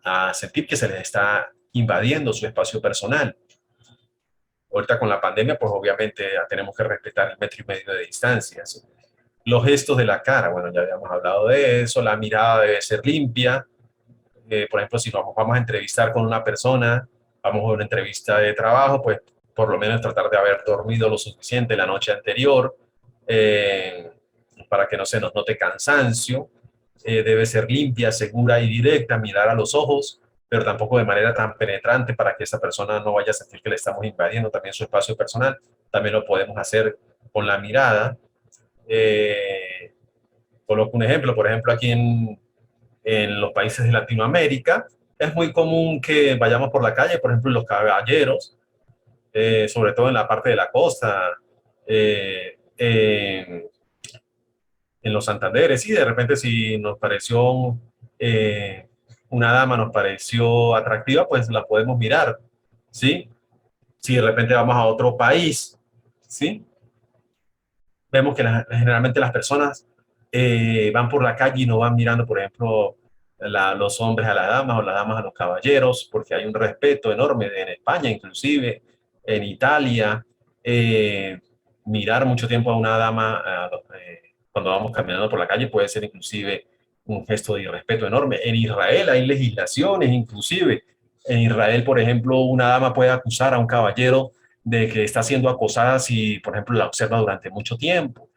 a sentir que se les está invadiendo su espacio personal. Ahorita con la pandemia, pues obviamente tenemos que respetar el 1,5 metros de distancia, ¿sí? Los gestos de la cara, bueno, ya habíamos hablado de eso, la mirada debe ser limpia. Por ejemplo, si nos vamos a entrevistar con una persona, vamos a una entrevista de trabajo, pues por lo menos tratar de haber dormido lo suficiente la noche anterior, para que no se nos note cansancio. debe ser limpia, segura y directa, mirar a los ojos, pero tampoco de manera tan penetrante para que esta persona no vaya a sentir que le estamos invadiendo también su espacio personal. También lo podemos hacer con la mirada. Eh, Coloco un ejemplo, por ejemplo, aquí en los países de Latinoamérica, es muy común que vayamos por la calle, por ejemplo, los caballeros, sobre todo en la parte de la costa, eh, en los Santanderes, y de repente si nos pareció una dama, nos pareció atractiva, pues la podemos mirar, ¿sí? Si de repente vamos a otro país, ¿sí? Vemos que generalmente las personas van por la calle y no van mirando, por ejemplo, los hombres a las damas o las damas a los caballeros, porque hay un respeto enorme en España, inclusive en Italia. Mirar mucho tiempo a una dama cuando vamos caminando por la calle puede ser inclusive un gesto de irrespeto enorme. En Israel hay legislaciones, inclusive. En Israel, por ejemplo, una dama puede acusar a un caballero de que está siendo acosada si, por ejemplo, la observa durante mucho tiempo.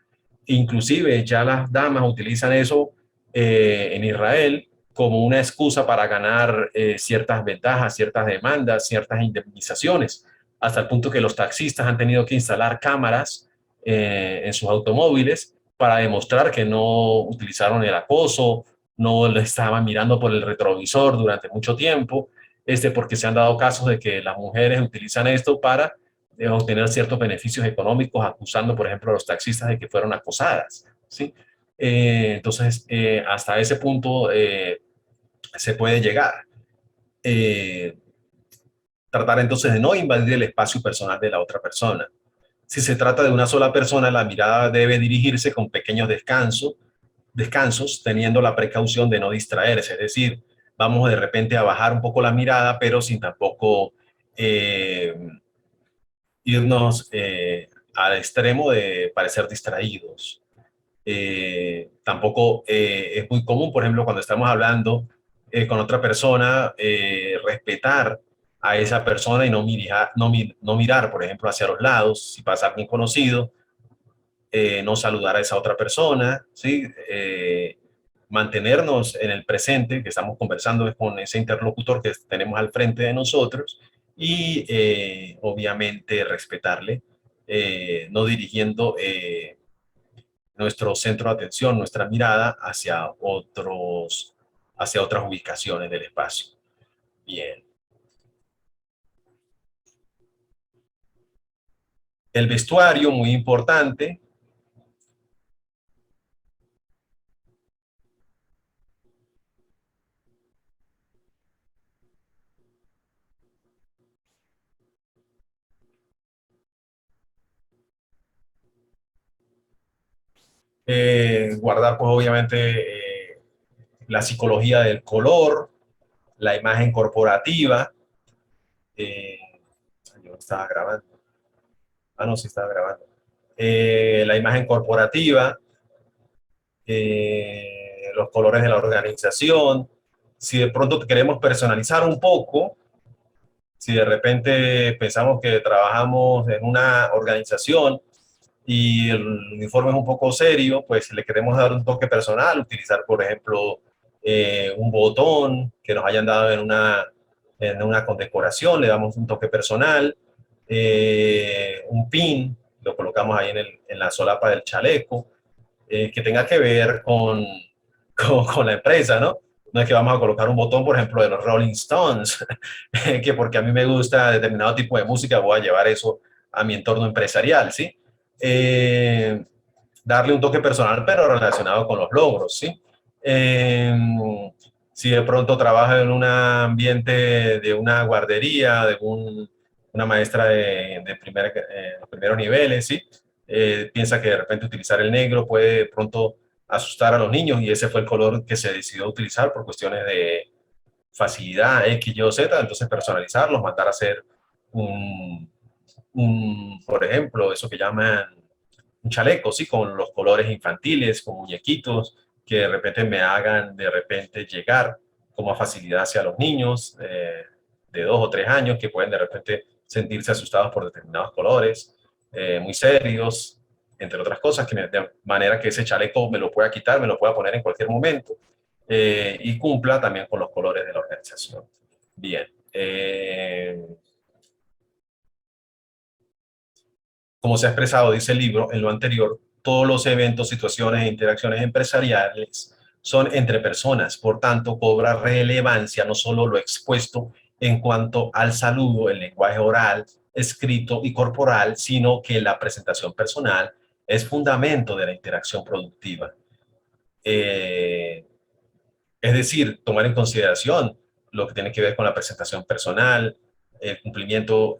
Inclusive ya las damas utilizan eso en Israel como una excusa para ganar ciertas ventajas, ciertas demandas, ciertas indemnizaciones, hasta el punto que los taxistas han tenido que instalar cámaras en sus automóviles para demostrar que no utilizaron el acoso, no le estaban mirando por el retrovisor durante mucho tiempo, porque se han dado casos de que las mujeres utilizan esto para obtener ciertos beneficios económicos, acusando, por ejemplo, a los taxistas de que fueron acosadas, ¿sí? Entonces, hasta ese punto se puede llegar. Eh, Tratar entonces de no invadir el espacio personal de la otra persona. Si se trata de una sola persona, la mirada debe dirigirse con pequeños descansos, teniendo la precaución de no distraerse. Es decir, vamos de repente a bajar un poco la mirada, pero sin tampoco eh, irnos al extremo de parecer distraídos. Tampoco es muy común, por ejemplo, cuando estamos hablando con otra persona, respetar a esa persona y no mirar, por ejemplo, hacia los lados, si pasa alguien conocido, no saludar a esa otra persona, ¿sí? Mantenernos en el presente, que estamos conversando con ese interlocutor que tenemos al frente de nosotros y obviamente respetarle, no dirigiendo nuestro centro de atención, nuestra mirada hacia otras ubicaciones del espacio. Bien. El vestuario, muy importante. Guardar, pues obviamente, la psicología del color, la imagen corporativa. Eh, yo estaba grabando. Ah, no, sí estaba grabando. La imagen corporativa, los colores de la organización. Si de pronto queremos personalizar un poco, si de repente pensamos que trabajamos en una organización y el uniforme es un poco serio, pues le queremos dar un toque personal, utilizar, por ejemplo, un botón que nos hayan dado en una condecoración, le damos un toque personal, un pin, lo colocamos ahí en la solapa del chaleco, que tenga que ver con la empresa, ¿no? No es que vamos a colocar un botón, por ejemplo, de los Rolling Stones, que porque a mí me gusta determinado tipo de música, voy a llevar eso a mi entorno empresarial, ¿sí? Eh, Darle un toque personal, pero relacionado con los logros, ¿sí? Eh, si de pronto trabaja en un ambiente de una guardería, una maestra de primeros niveles, ¿sí? Piensa que de repente utilizar el negro puede de pronto asustar a los niños y ese fue el color que se decidió utilizar por cuestiones de facilidad, X, Y o Z, entonces personalizarlos, mandar a hacer por ejemplo, eso que llaman un chaleco, sí, con los colores infantiles, con muñequitos, que de repente me hagan de repente llegar con más facilidad hacia los niños de 2 o 3 años que pueden de repente sentirse asustados por determinados colores, muy serios, entre otras cosas, de manera que ese chaleco me lo pueda quitar, me lo pueda poner en cualquier momento y cumpla también con los colores de la organización. Bien. Como se ha expresado, dice el libro, en lo anterior, todos los eventos, situaciones e interacciones empresariales son entre personas, por tanto, cobra relevancia no solo lo expuesto en cuanto al saludo, el lenguaje oral, escrito y corporal, sino que la presentación personal es fundamento de la interacción productiva. Eh, es decir, tomar en consideración lo que tiene que ver con la presentación personal, el cumplimiento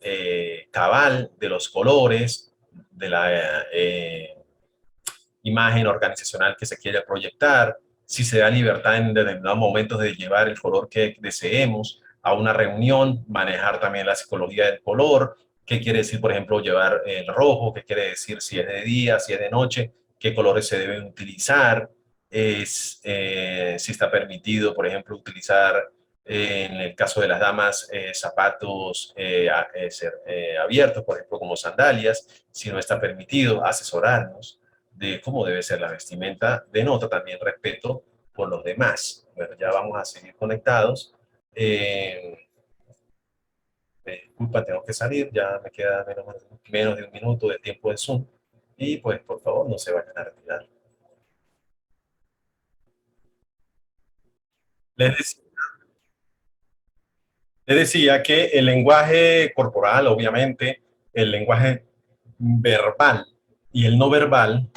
cabal de los colores, de la imagen organizacional que se quiere proyectar, si se da libertad en determinados momentos de llevar el color que deseemos a una reunión, manejar también la psicología del color, qué quiere decir, por ejemplo, llevar el rojo, qué quiere decir si es de día, si es de noche, qué colores se deben utilizar, si está permitido, por ejemplo, utilizar en el caso de las damas, zapatos abiertos, por ejemplo, como sandalias, si no está permitido, asesorarnos de cómo debe ser la vestimenta, denota también respeto por los demás. Bueno, ya vamos a seguir conectados. Disculpa, tengo que salir, ya me queda menos de un minuto de tiempo de Zoom. Y pues, por favor, no se vayan a retirar. Les decía, les decía que el lenguaje corporal, obviamente, el lenguaje verbal y el no verbal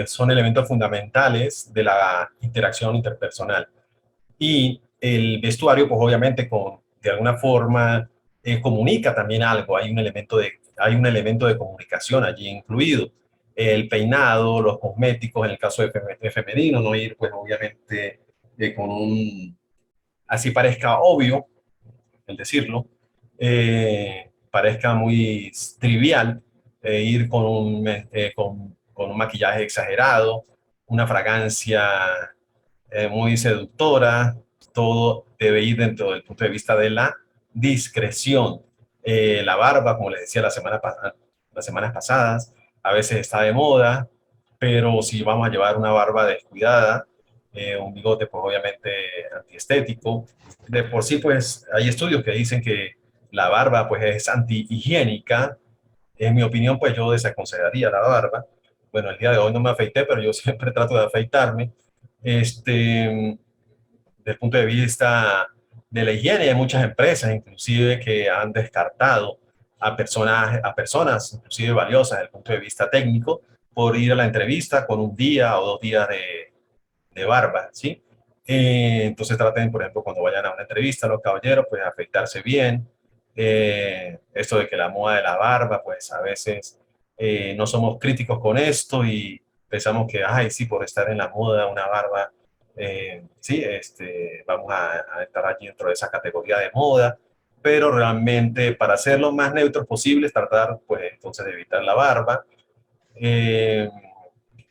son elementos fundamentales de la interacción interpersonal. Y el vestuario, pues obviamente, de alguna forma comunica también algo, hay un elemento de comunicación allí incluido. El peinado, los cosméticos, en el caso de femenino, no ir, pues obviamente, con un, así parezca obvio, el decirlo, parezca muy trivial, ir con un maquillaje exagerado, una fragancia muy seductora, todo debe ir dentro del punto de vista de la discreción. La barba, como les decía las semanas pasadas, a veces está de moda, pero si vamos a llevar una barba descuidada, un bigote pues obviamente antiestético, de por sí pues hay estudios que dicen que la barba pues es antihigiénica. En mi opinión pues yo desaconsejaría la barba. Bueno, el día de hoy no me afeité, pero yo siempre trato de afeitarme. Desde el punto de vista de la higiene, hay muchas empresas inclusive que han descartado a personas inclusive valiosas desde el punto de vista técnico por ir a la entrevista con un día o 2 días de barba, ¿sí? Entonces traten, por ejemplo, cuando vayan a una entrevista, los caballeros, pues afeitarse bien. Esto de que la moda de la barba, pues a veces no somos críticos con esto y pensamos que, ay, sí, por estar en la moda, una barba, sí, vamos a estar allí dentro de esa categoría de moda, pero realmente para ser lo más neutros posible, tratar, pues entonces de evitar la barba. Eh,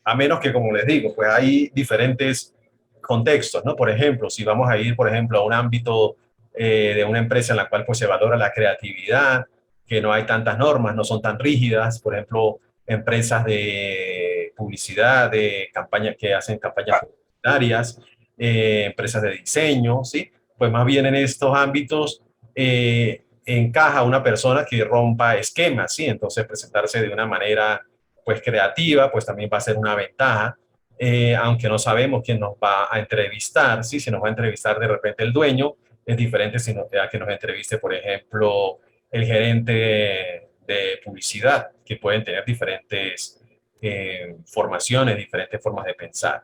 a menos que, como les digo, pues hay diferentes contextos, ¿no? Por ejemplo, si vamos a ir, por ejemplo, a un ámbito de una empresa en la cual pues se valora la creatividad, que no hay tantas normas, no son tan rígidas, por ejemplo, empresas de publicidad, de campañas que hacen campañas publicitarias, empresas de diseño, ¿sí? Pues más bien en estos ámbitos encaja una persona que rompa esquemas, ¿sí? Entonces presentarse de una manera pues creativa, pues también va a ser una ventaja, aunque no sabemos quién nos va a entrevistar, ¿sí? Si nos va a entrevistar de repente el dueño, es diferente a que nos entreviste, por ejemplo, el gerente de publicidad, que pueden tener diferentes formaciones, diferentes formas de pensar.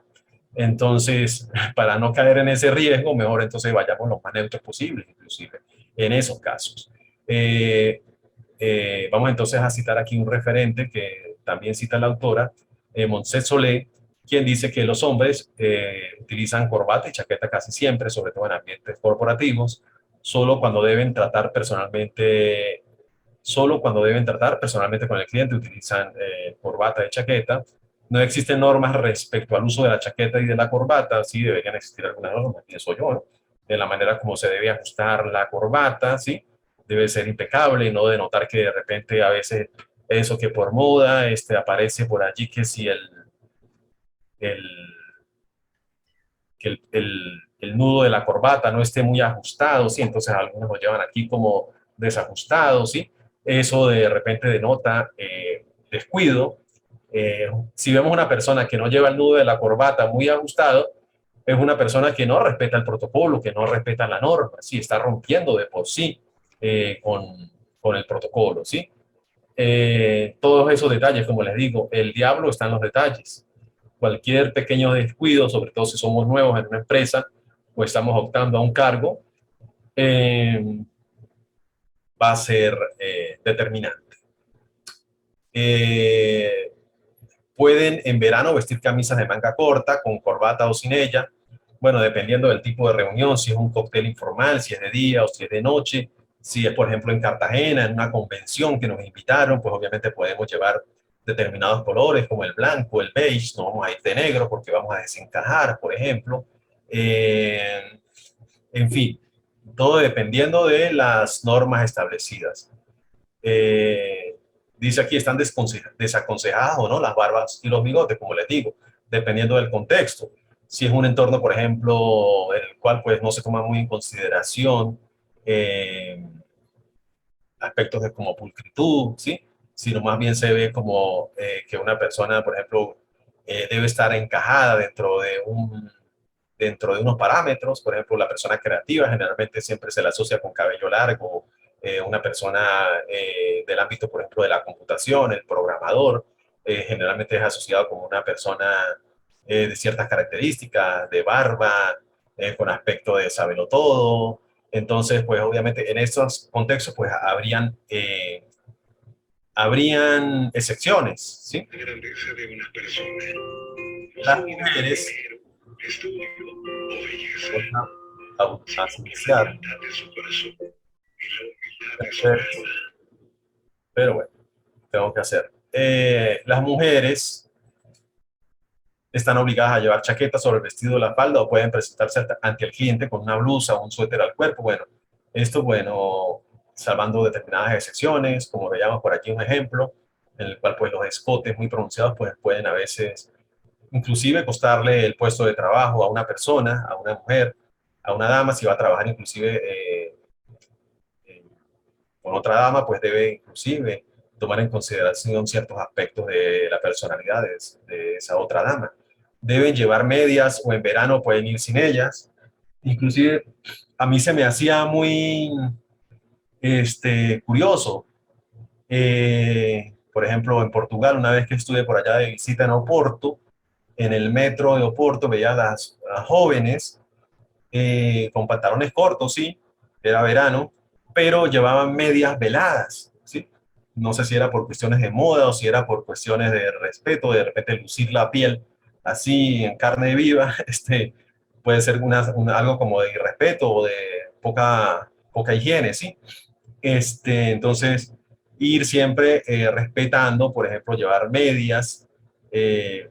Entonces, para no caer en ese riesgo, mejor entonces vayamos lo más neutros posible, inclusive, en esos casos. Eh, Vamos entonces a citar aquí un referente que también cita la autora, Montse Solé, quien dice que los hombres utilizan corbata y chaqueta casi siempre, sobre todo en ambientes corporativos, solo cuando deben tratar personalmente, solo cuando deben tratar personalmente con el cliente utilizan corbata y chaqueta. No existen normas respecto al uso de la chaqueta y de la corbata, sí deberían existir algunas normas, pienso yo, ¿no? De la manera como se debe ajustar la corbata, ¿sí? Debe ser impecable, no de notar que de repente a veces eso que por moda aparece por allí que si el que el nudo de la corbata no esté muy ajustado, ¿sí? Entonces algunos lo llevan aquí como desajustado, ¿sí? Eso de repente denota descuido. Si vemos una persona que no lleva el nudo de la corbata muy ajustado, es una persona que no respeta el protocolo, que no respeta la norma, sí, está rompiendo de por sí con el protocolo, ¿sí? Todos esos detalles, como les digo, el diablo está en los detalles. Cualquier pequeño descuido, sobre todo si somos nuevos en una empresa o estamos optando a un cargo, eh, va a ser determinante. Eh, Pueden en verano vestir camisas de manga corta, con corbata o sin ella. Bueno, dependiendo del tipo de reunión, si es un cóctel informal, si es de día o si es de noche. Si es, por ejemplo, en Cartagena, en una convención que nos invitaron, pues obviamente podemos llevar determinados colores como el blanco, el beige. No vamos a ir de negro porque vamos a desencajar, por ejemplo. Eh, en fin, todo dependiendo de las normas establecidas. Eh, Dice aquí, están desaconsejadas o no las barbas y los bigotes, como les digo, dependiendo del contexto. Si es un entorno, por ejemplo, en el cual pues no se toma muy en consideración eh, aspectos de como pulcritud, ¿sí? Sino más bien se ve como que una persona, por ejemplo, debe estar encajada dentro de unos parámetros. Por ejemplo, la persona creativa generalmente siempre se la asocia con cabello largo, una persona del ámbito, por ejemplo, de la computación, el programador, generalmente es asociado con una persona de ciertas características, de barba, con aspecto de saberlo todo. Entonces, pues obviamente en estos contextos, pues habrían excepciones, ¿sí? La grandeza de una persona. Las mujeres estudio o belleza, autosuficiencia de su corazón y la humildad de su alma. Pero bueno, tengo que hacer. Las mujeres están obligadas a llevar chaqueta sobre el vestido de la falda o pueden presentarse ante el cliente con una blusa o un suéter al cuerpo. Bueno, esto, bueno, salvando determinadas excepciones, como veíamos por aquí un ejemplo, en el cual pues los escotes muy pronunciados pues pueden a veces inclusive costarle el puesto de trabajo a una persona, a una mujer, a una dama. Si va a trabajar inclusive eh, con otra dama, pues debe inclusive tomar en consideración ciertos aspectos de la personalidad de esa otra dama. Deben llevar medias o en verano pueden ir sin ellas. Inclusive a mí se me hacía muy curioso. Por ejemplo, en Portugal, una vez que estuve por allá de visita en Oporto, en el metro de Oporto veía a jóvenes con pantalones cortos, sí, era verano, pero llevaban medias veladas, ¿sí? No sé si era por cuestiones de moda o si era por cuestiones de respeto, de repente lucir la piel así en carne viva, puede ser algo como de irrespeto o de poca higiene, ¿sí? Entonces, ir siempre respetando, por ejemplo, llevar medias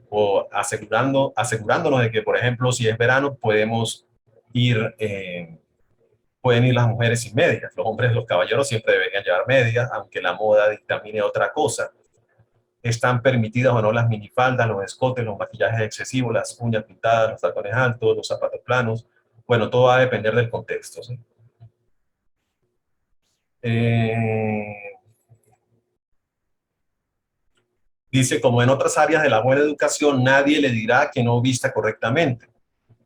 o asegurándonos de que, por ejemplo, si es verano, ir, eh, pueden ir las mujeres sin medias. Los hombres, los caballeros siempre deberían llevar medias, aunque la moda dictamine otra cosa. Están permitidas o no las minifaldas, los escotes, los maquillajes excesivos, las uñas pintadas, los tacones altos, los zapatos planos. Bueno, todo va a depender del contexto, ¿sí? Eh, Dice, como en otras áreas de la buena educación, nadie le dirá que no vista correctamente.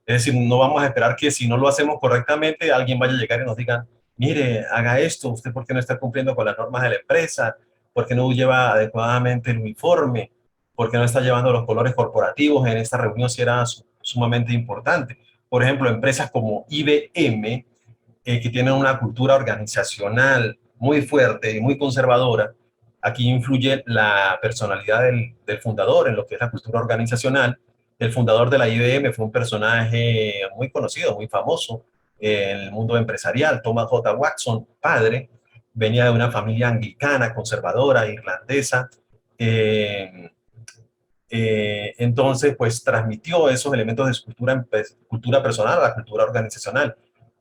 Es decir, no vamos a esperar que si no lo hacemos correctamente, alguien vaya a llegar y nos diga, mire, haga esto, usted por qué no está cumpliendo con las normas de la empresa, por qué no lleva adecuadamente el uniforme, por qué no está llevando los colores corporativos en esta reunión si era sumamente importante. Por ejemplo, empresas como IBM, que tienen una cultura organizacional muy fuerte y muy conservadora. Aquí influye la personalidad del fundador en lo que es la cultura organizacional. El fundador de la IBM fue un personaje muy conocido, muy famoso en el mundo empresarial, Thomas J. Watson, padre, venía de una familia anglicana, conservadora, irlandesa. Eh, entonces, pues transmitió esos elementos de su cultura personal a la cultura organizacional.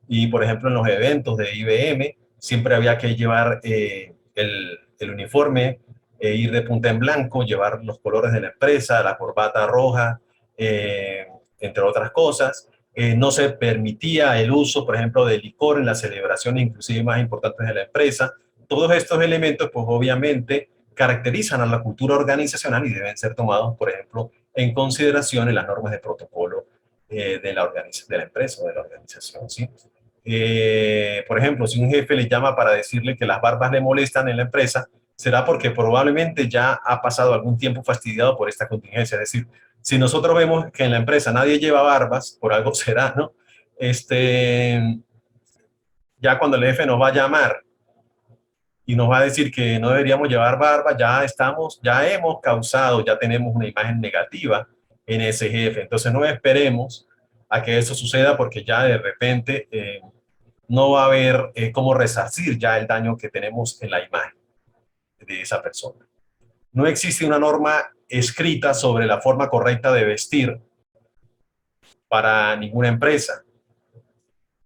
Y, por ejemplo, en los eventos de IBM, siempre había que llevar el uniforme, ir de punta en blanco, llevar los colores de la empresa, la corbata roja, entre otras cosas. no se permitía el uso, por ejemplo, de licor en las celebraciones inclusive más importantes de la empresa. Todos estos elementos, pues obviamente, caracterizan a la cultura organizacional y deben ser tomados, por ejemplo, en consideración en las normas de protocolo de la empresa o de la organización, ¿sí? Por ejemplo, si un jefe le llama para decirle que las barbas le molestan en la empresa, será porque probablemente ya ha pasado algún tiempo fastidiado por esta contingencia. Es decir, si nosotros vemos que en la empresa nadie lleva barbas, por algo será, ¿no? Ya cuando el jefe nos va a llamar y nos va a decir que no deberíamos llevar barba, ya hemos causado, ya tenemos una imagen negativa en ese jefe. Entonces no esperemos a que eso suceda porque ya de repente no va a haber cómo resarcir ya el daño que tenemos en la imagen de esa persona. No existe una norma escrita sobre la forma correcta de vestir para ninguna empresa.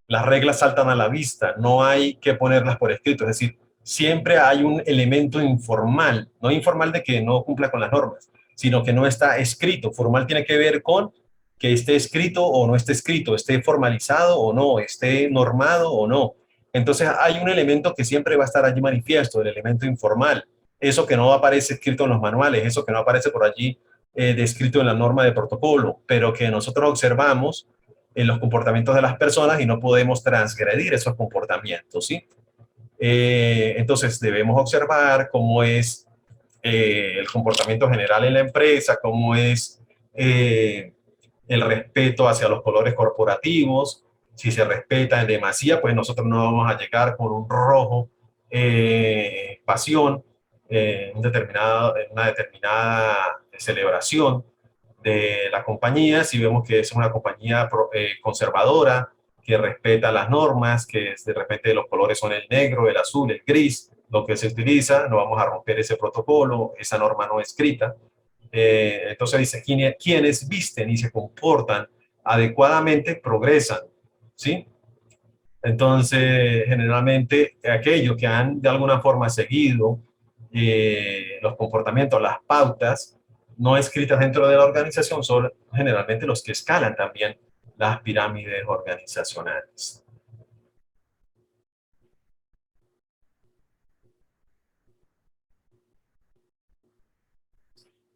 Las reglas saltan a la vista, no hay que ponerlas por escrito, es decir, siempre hay un elemento informal, no informal de que no cumpla con las normas, sino que no está escrito. Formal tiene que ver con que esté escrito o no esté escrito, esté formalizado o no, esté normado o no. Entonces hay un elemento que siempre va a estar allí manifiesto, el elemento informal, eso que no aparece escrito en los manuales, eso que no aparece por allí descrito en la norma de protocolo, pero que nosotros observamos en los comportamientos de las personas y no podemos transgredir esos comportamientos, ¿sí? Entonces debemos observar cómo es el comportamiento general en la empresa, cómo es el respeto hacia los colores corporativos. Si se respeta en demasía, pues nosotros no vamos a llegar con un rojo pasión en una determinada celebración de la compañía. Si vemos que es una compañía conservadora, que respeta las normas, que de repente los colores son el negro, el azul, el gris, lo que se utiliza, no vamos a romper ese protocolo, esa norma no escrita. Entonces dice, quienes visten y se comportan adecuadamente progresan, ¿sí? Entonces, generalmente, aquellos que han de alguna forma seguido los comportamientos, las pautas no escritas dentro de la organización son generalmente los que escalan también las pirámides organizacionales.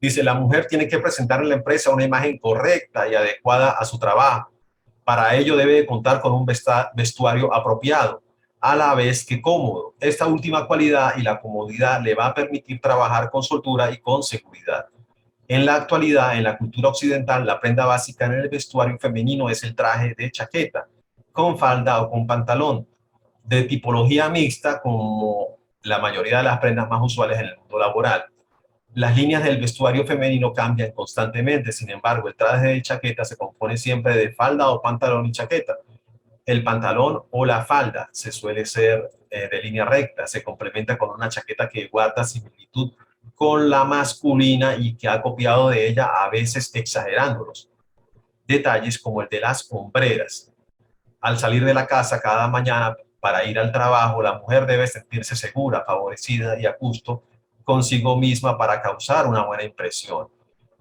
Dice, la mujer tiene que presentar en la empresa una imagen correcta y adecuada a su trabajo. Para ello debe contar con un vestuario apropiado, a la vez que cómodo. Esta última cualidad y la comodidad le va a permitir trabajar con soltura y con seguridad. En la actualidad, en la cultura occidental, la prenda básica en el vestuario femenino es el traje de chaqueta, con falda o con pantalón, de tipología mixta, como la mayoría de las prendas más usuales en el mundo laboral. Las líneas del vestuario femenino cambian constantemente, sin embargo, el traje de chaqueta se compone siempre de falda o pantalón y chaqueta. El pantalón o la falda se suele ser de línea recta, se complementa con una chaqueta que guarda similitud con la masculina y que ha copiado de ella, a veces exagerándolos. Detalles como el de las hombreras. Al salir de la casa cada mañana para ir al trabajo, la mujer debe sentirse segura, favorecida y a gusto consigo misma para causar una buena impresión.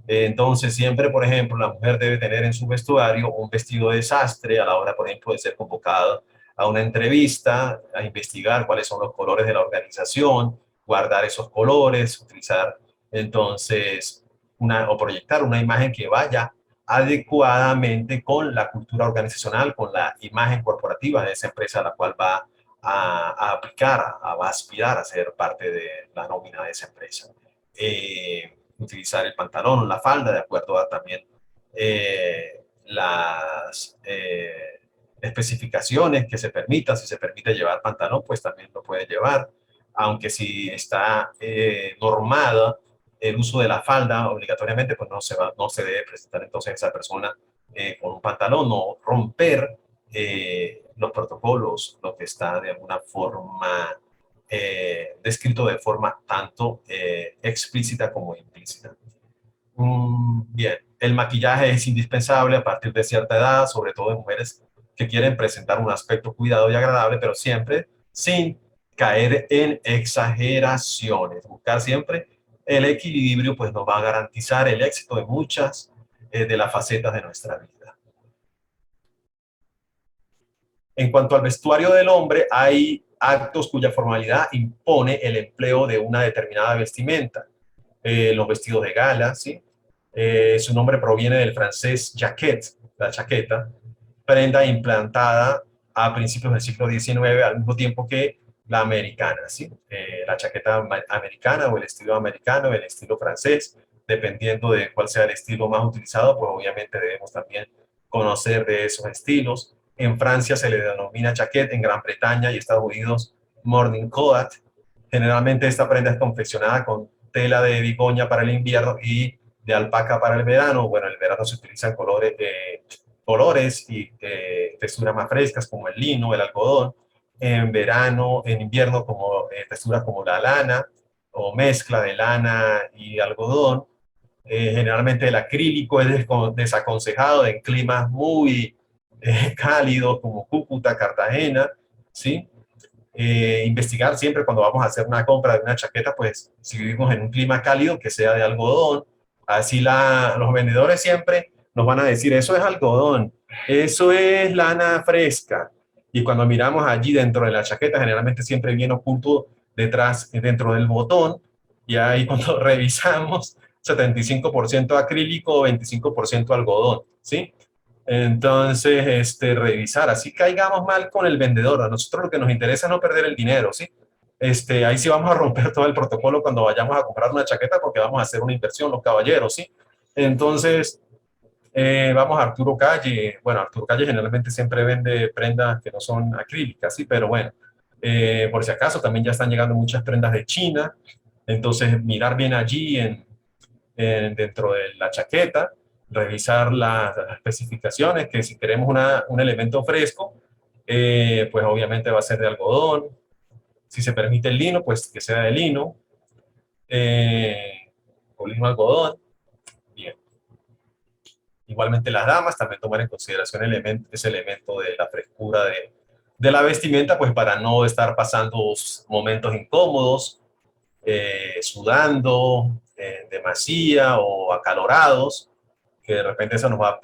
Entonces, siempre, por ejemplo, la mujer debe tener en su vestuario un vestido de sastre a la hora, por ejemplo, de ser convocada a una entrevista, a investigar cuáles son los colores de la organización, guardar esos colores, utilizar entonces o proyectar una imagen que vaya adecuadamente con la cultura organizacional, con la imagen corporativa de esa empresa a la cual va a aplicar, va a aspirar a ser parte de la nómina de esa empresa. Utilizar el pantalón o la falda de acuerdo a también las especificaciones que se permita. Si se permite llevar pantalón, pues también lo puede llevar, aunque si está normada el uso de la falda obligatoriamente, pues no se debe presentar entonces esa persona con un pantalón, no romper los protocolos, lo que está de alguna forma descrito de forma tanto explícita como implícita. Bien, el maquillaje es indispensable a partir de cierta edad, sobre todo en mujeres que quieren presentar un aspecto cuidado y agradable, pero siempre sin caer en exageraciones. Buscar siempre el equilibrio, pues nos va a garantizar el éxito de muchas de las facetas de nuestra vida. En cuanto al vestuario del hombre, hay actos cuya formalidad impone el empleo de una determinada vestimenta. Los vestidos de gala, ¿sí? Su nombre proviene del francés jaquette, la chaqueta, prenda implantada a principios del siglo XIX, al mismo tiempo que la americana, ¿sí? La chaqueta americana o el estilo americano, el estilo francés, dependiendo de cuál sea el estilo más utilizado, pues obviamente debemos también conocer de esos estilos. En Francia se le denomina chaqueta, en Gran Bretaña y Estados Unidos morning coat. Generalmente esta prenda es confeccionada con tela de bigoña para el invierno y de alpaca para el verano. Bueno, en el verano se utilizan colores y texturas más frescas como el lino, el algodón. En verano, en invierno, como texturas como la lana o mezcla de lana y algodón. Generalmente el acrílico es desaconsejado en climas muy cálidos como Cúcuta, Cartagena, ¿sí? Investigar siempre cuando vamos a hacer una compra de una chaqueta, pues si vivimos en un clima cálido, que sea de algodón. Así los vendedores siempre nos van a decir, eso es algodón, eso es lana fresca. Y cuando miramos allí dentro de la chaqueta, generalmente siempre viene oculto detrás, dentro del botón, y ahí cuando revisamos, 75% acrílico, 25% algodón, ¿sí? Entonces, revisar, así caigamos mal con el vendedor. A nosotros lo que nos interesa es no perder el dinero, ¿sí? Ahí sí vamos a romper todo el protocolo cuando vayamos a comprar una chaqueta porque vamos a hacer una inversión, los caballeros, ¿sí? Entonces, vamos a Arturo Calle. Bueno, Arturo Calle generalmente siempre vende prendas que no son acrílicas, ¿sí? Pero bueno, por si acaso también ya están llegando muchas prendas de China. Entonces, mirar bien allí dentro de la chaqueta, revisar las especificaciones, que si queremos un elemento fresco, pues obviamente va a ser de algodón. Si se permite el lino, pues que sea de lino, o lino algodón. Bien. Igualmente las damas también tomar en consideración ese elemento de la frescura de la vestimenta, pues para no estar pasando momentos incómodos, sudando demasía o acalorados, que de repente eso nos va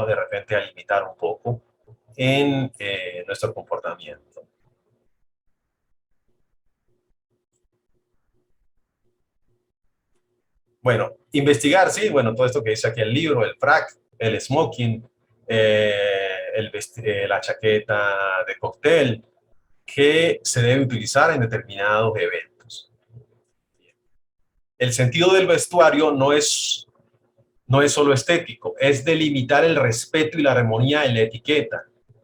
de repente a limitar un poco en nuestro comportamiento. Bueno, investigar, sí, bueno, todo esto que dice aquí el libro, el frac, el smoking, la chaqueta de cóctel, que se debe utilizar en determinados eventos. El sentido del vestuario no es solo estético, es delimitar el respeto y la armonía en la etiqueta,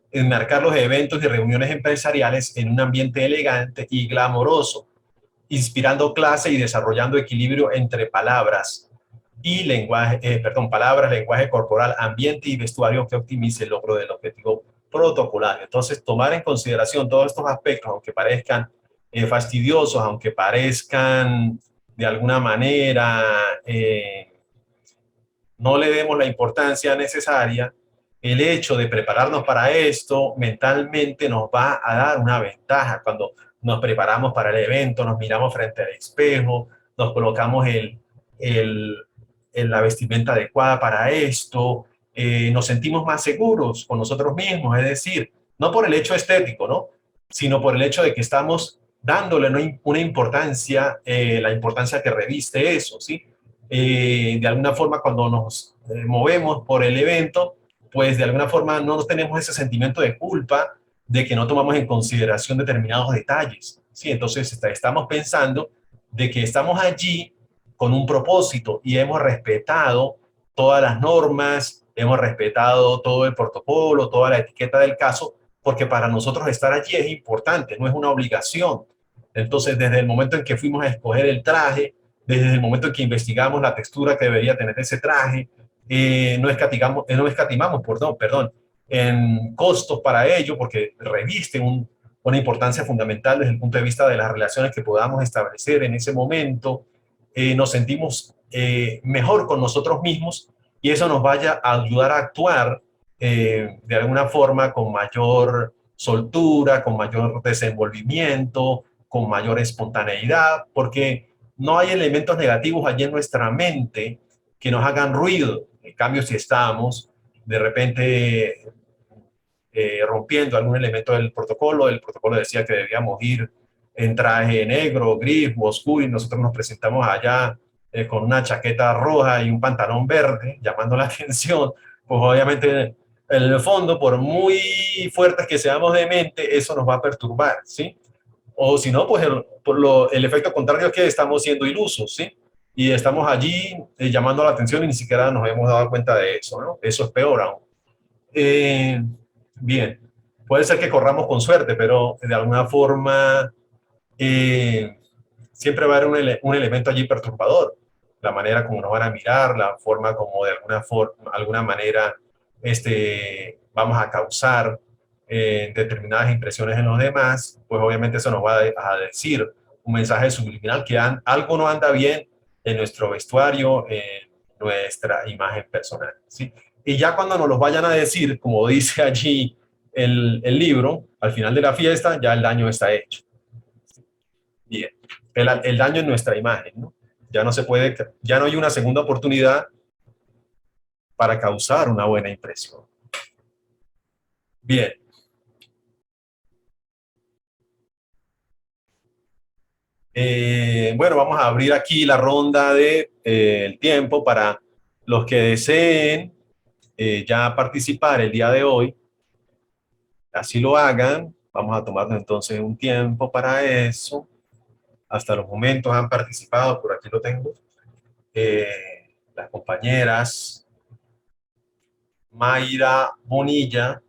enmarcar los eventos y reuniones empresariales en un ambiente elegante y glamoroso, inspirando clase y desarrollando equilibrio entre palabras y lenguaje, palabras, lenguaje corporal, ambiente y vestuario que optimice el logro del objetivo protocolario. Entonces, tomar en consideración todos estos aspectos, aunque parezcan fastidiosos, aunque parezcan de alguna manera no le demos la importancia necesaria, el hecho de prepararnos para esto mentalmente nos va a dar una ventaja. Cuando nos preparamos para el evento, nos miramos frente al espejo, nos colocamos la vestimenta adecuada para esto, nos sentimos más seguros con nosotros mismos, es decir, no por el hecho estético, ¿no? Sino por el hecho de que estamos dándole una importancia, la importancia que reviste eso, ¿sí? De alguna forma cuando nos movemos por el evento, pues de alguna forma no tenemos ese sentimiento de culpa de que no tomamos en consideración determinados detalles, ¿sí? Entonces estamos pensando de que estamos allí con un propósito y hemos respetado todas las normas, hemos respetado todo el protocolo, toda la etiqueta del caso, porque para nosotros estar allí es importante, no es una obligación. Entonces, desde el momento en que fuimos a escoger el traje, desde el momento en que investigamos la textura que debería tener ese traje, no escatimamos, perdón, en costos para ello, porque reviste una importancia fundamental desde el punto de vista de las relaciones que podamos establecer en ese momento. Nos sentimos mejor con nosotros mismos y eso nos vaya a ayudar a actuar de alguna forma con mayor soltura, con mayor desenvolvimiento, con mayor espontaneidad, porque no hay elementos negativos allí en nuestra mente que nos hagan ruido. En cambio, si estamos de repente rompiendo algún elemento del protocolo. El protocolo decía que debíamos ir en traje negro, gris o oscuro, y nosotros nos presentamos allá con una chaqueta roja y un pantalón verde, llamando la atención. Pues obviamente en el fondo, por muy fuertes que seamos de mente, eso nos va a perturbar, ¿sí? O si no, pues el efecto contrario es que estamos siendo ilusos, ¿sí? Y estamos allí llamando la atención y ni siquiera nos hemos dado cuenta de eso, ¿no? Eso es peor aún. Eh, bien, puede ser que corramos con suerte, pero de alguna forma siempre va a haber un elemento allí perturbador. La manera como nos van a mirar, la forma como de alguna manera vamos a causar determinadas impresiones en los demás, pues obviamente eso nos va a decir un mensaje subliminal que algo no anda bien en nuestro vestuario, en nuestra imagen personal, ¿sí? Y ya cuando nos los vayan a decir, como dice allí el libro, al final de la fiesta, ya el daño está hecho. Bien, el daño en nuestra imagen, ¿no? Ya no se puede, ya no hay una segunda oportunidad para causar una buena impresión. Bien. Bueno, vamos a abrir aquí la ronda de el tiempo para los que deseen ya participar el día de hoy. Así lo hagan. Vamos a tomarnos entonces un tiempo para eso. Hasta los momentos han participado, por aquí lo tengo. Las compañeras Mayra Bonilla,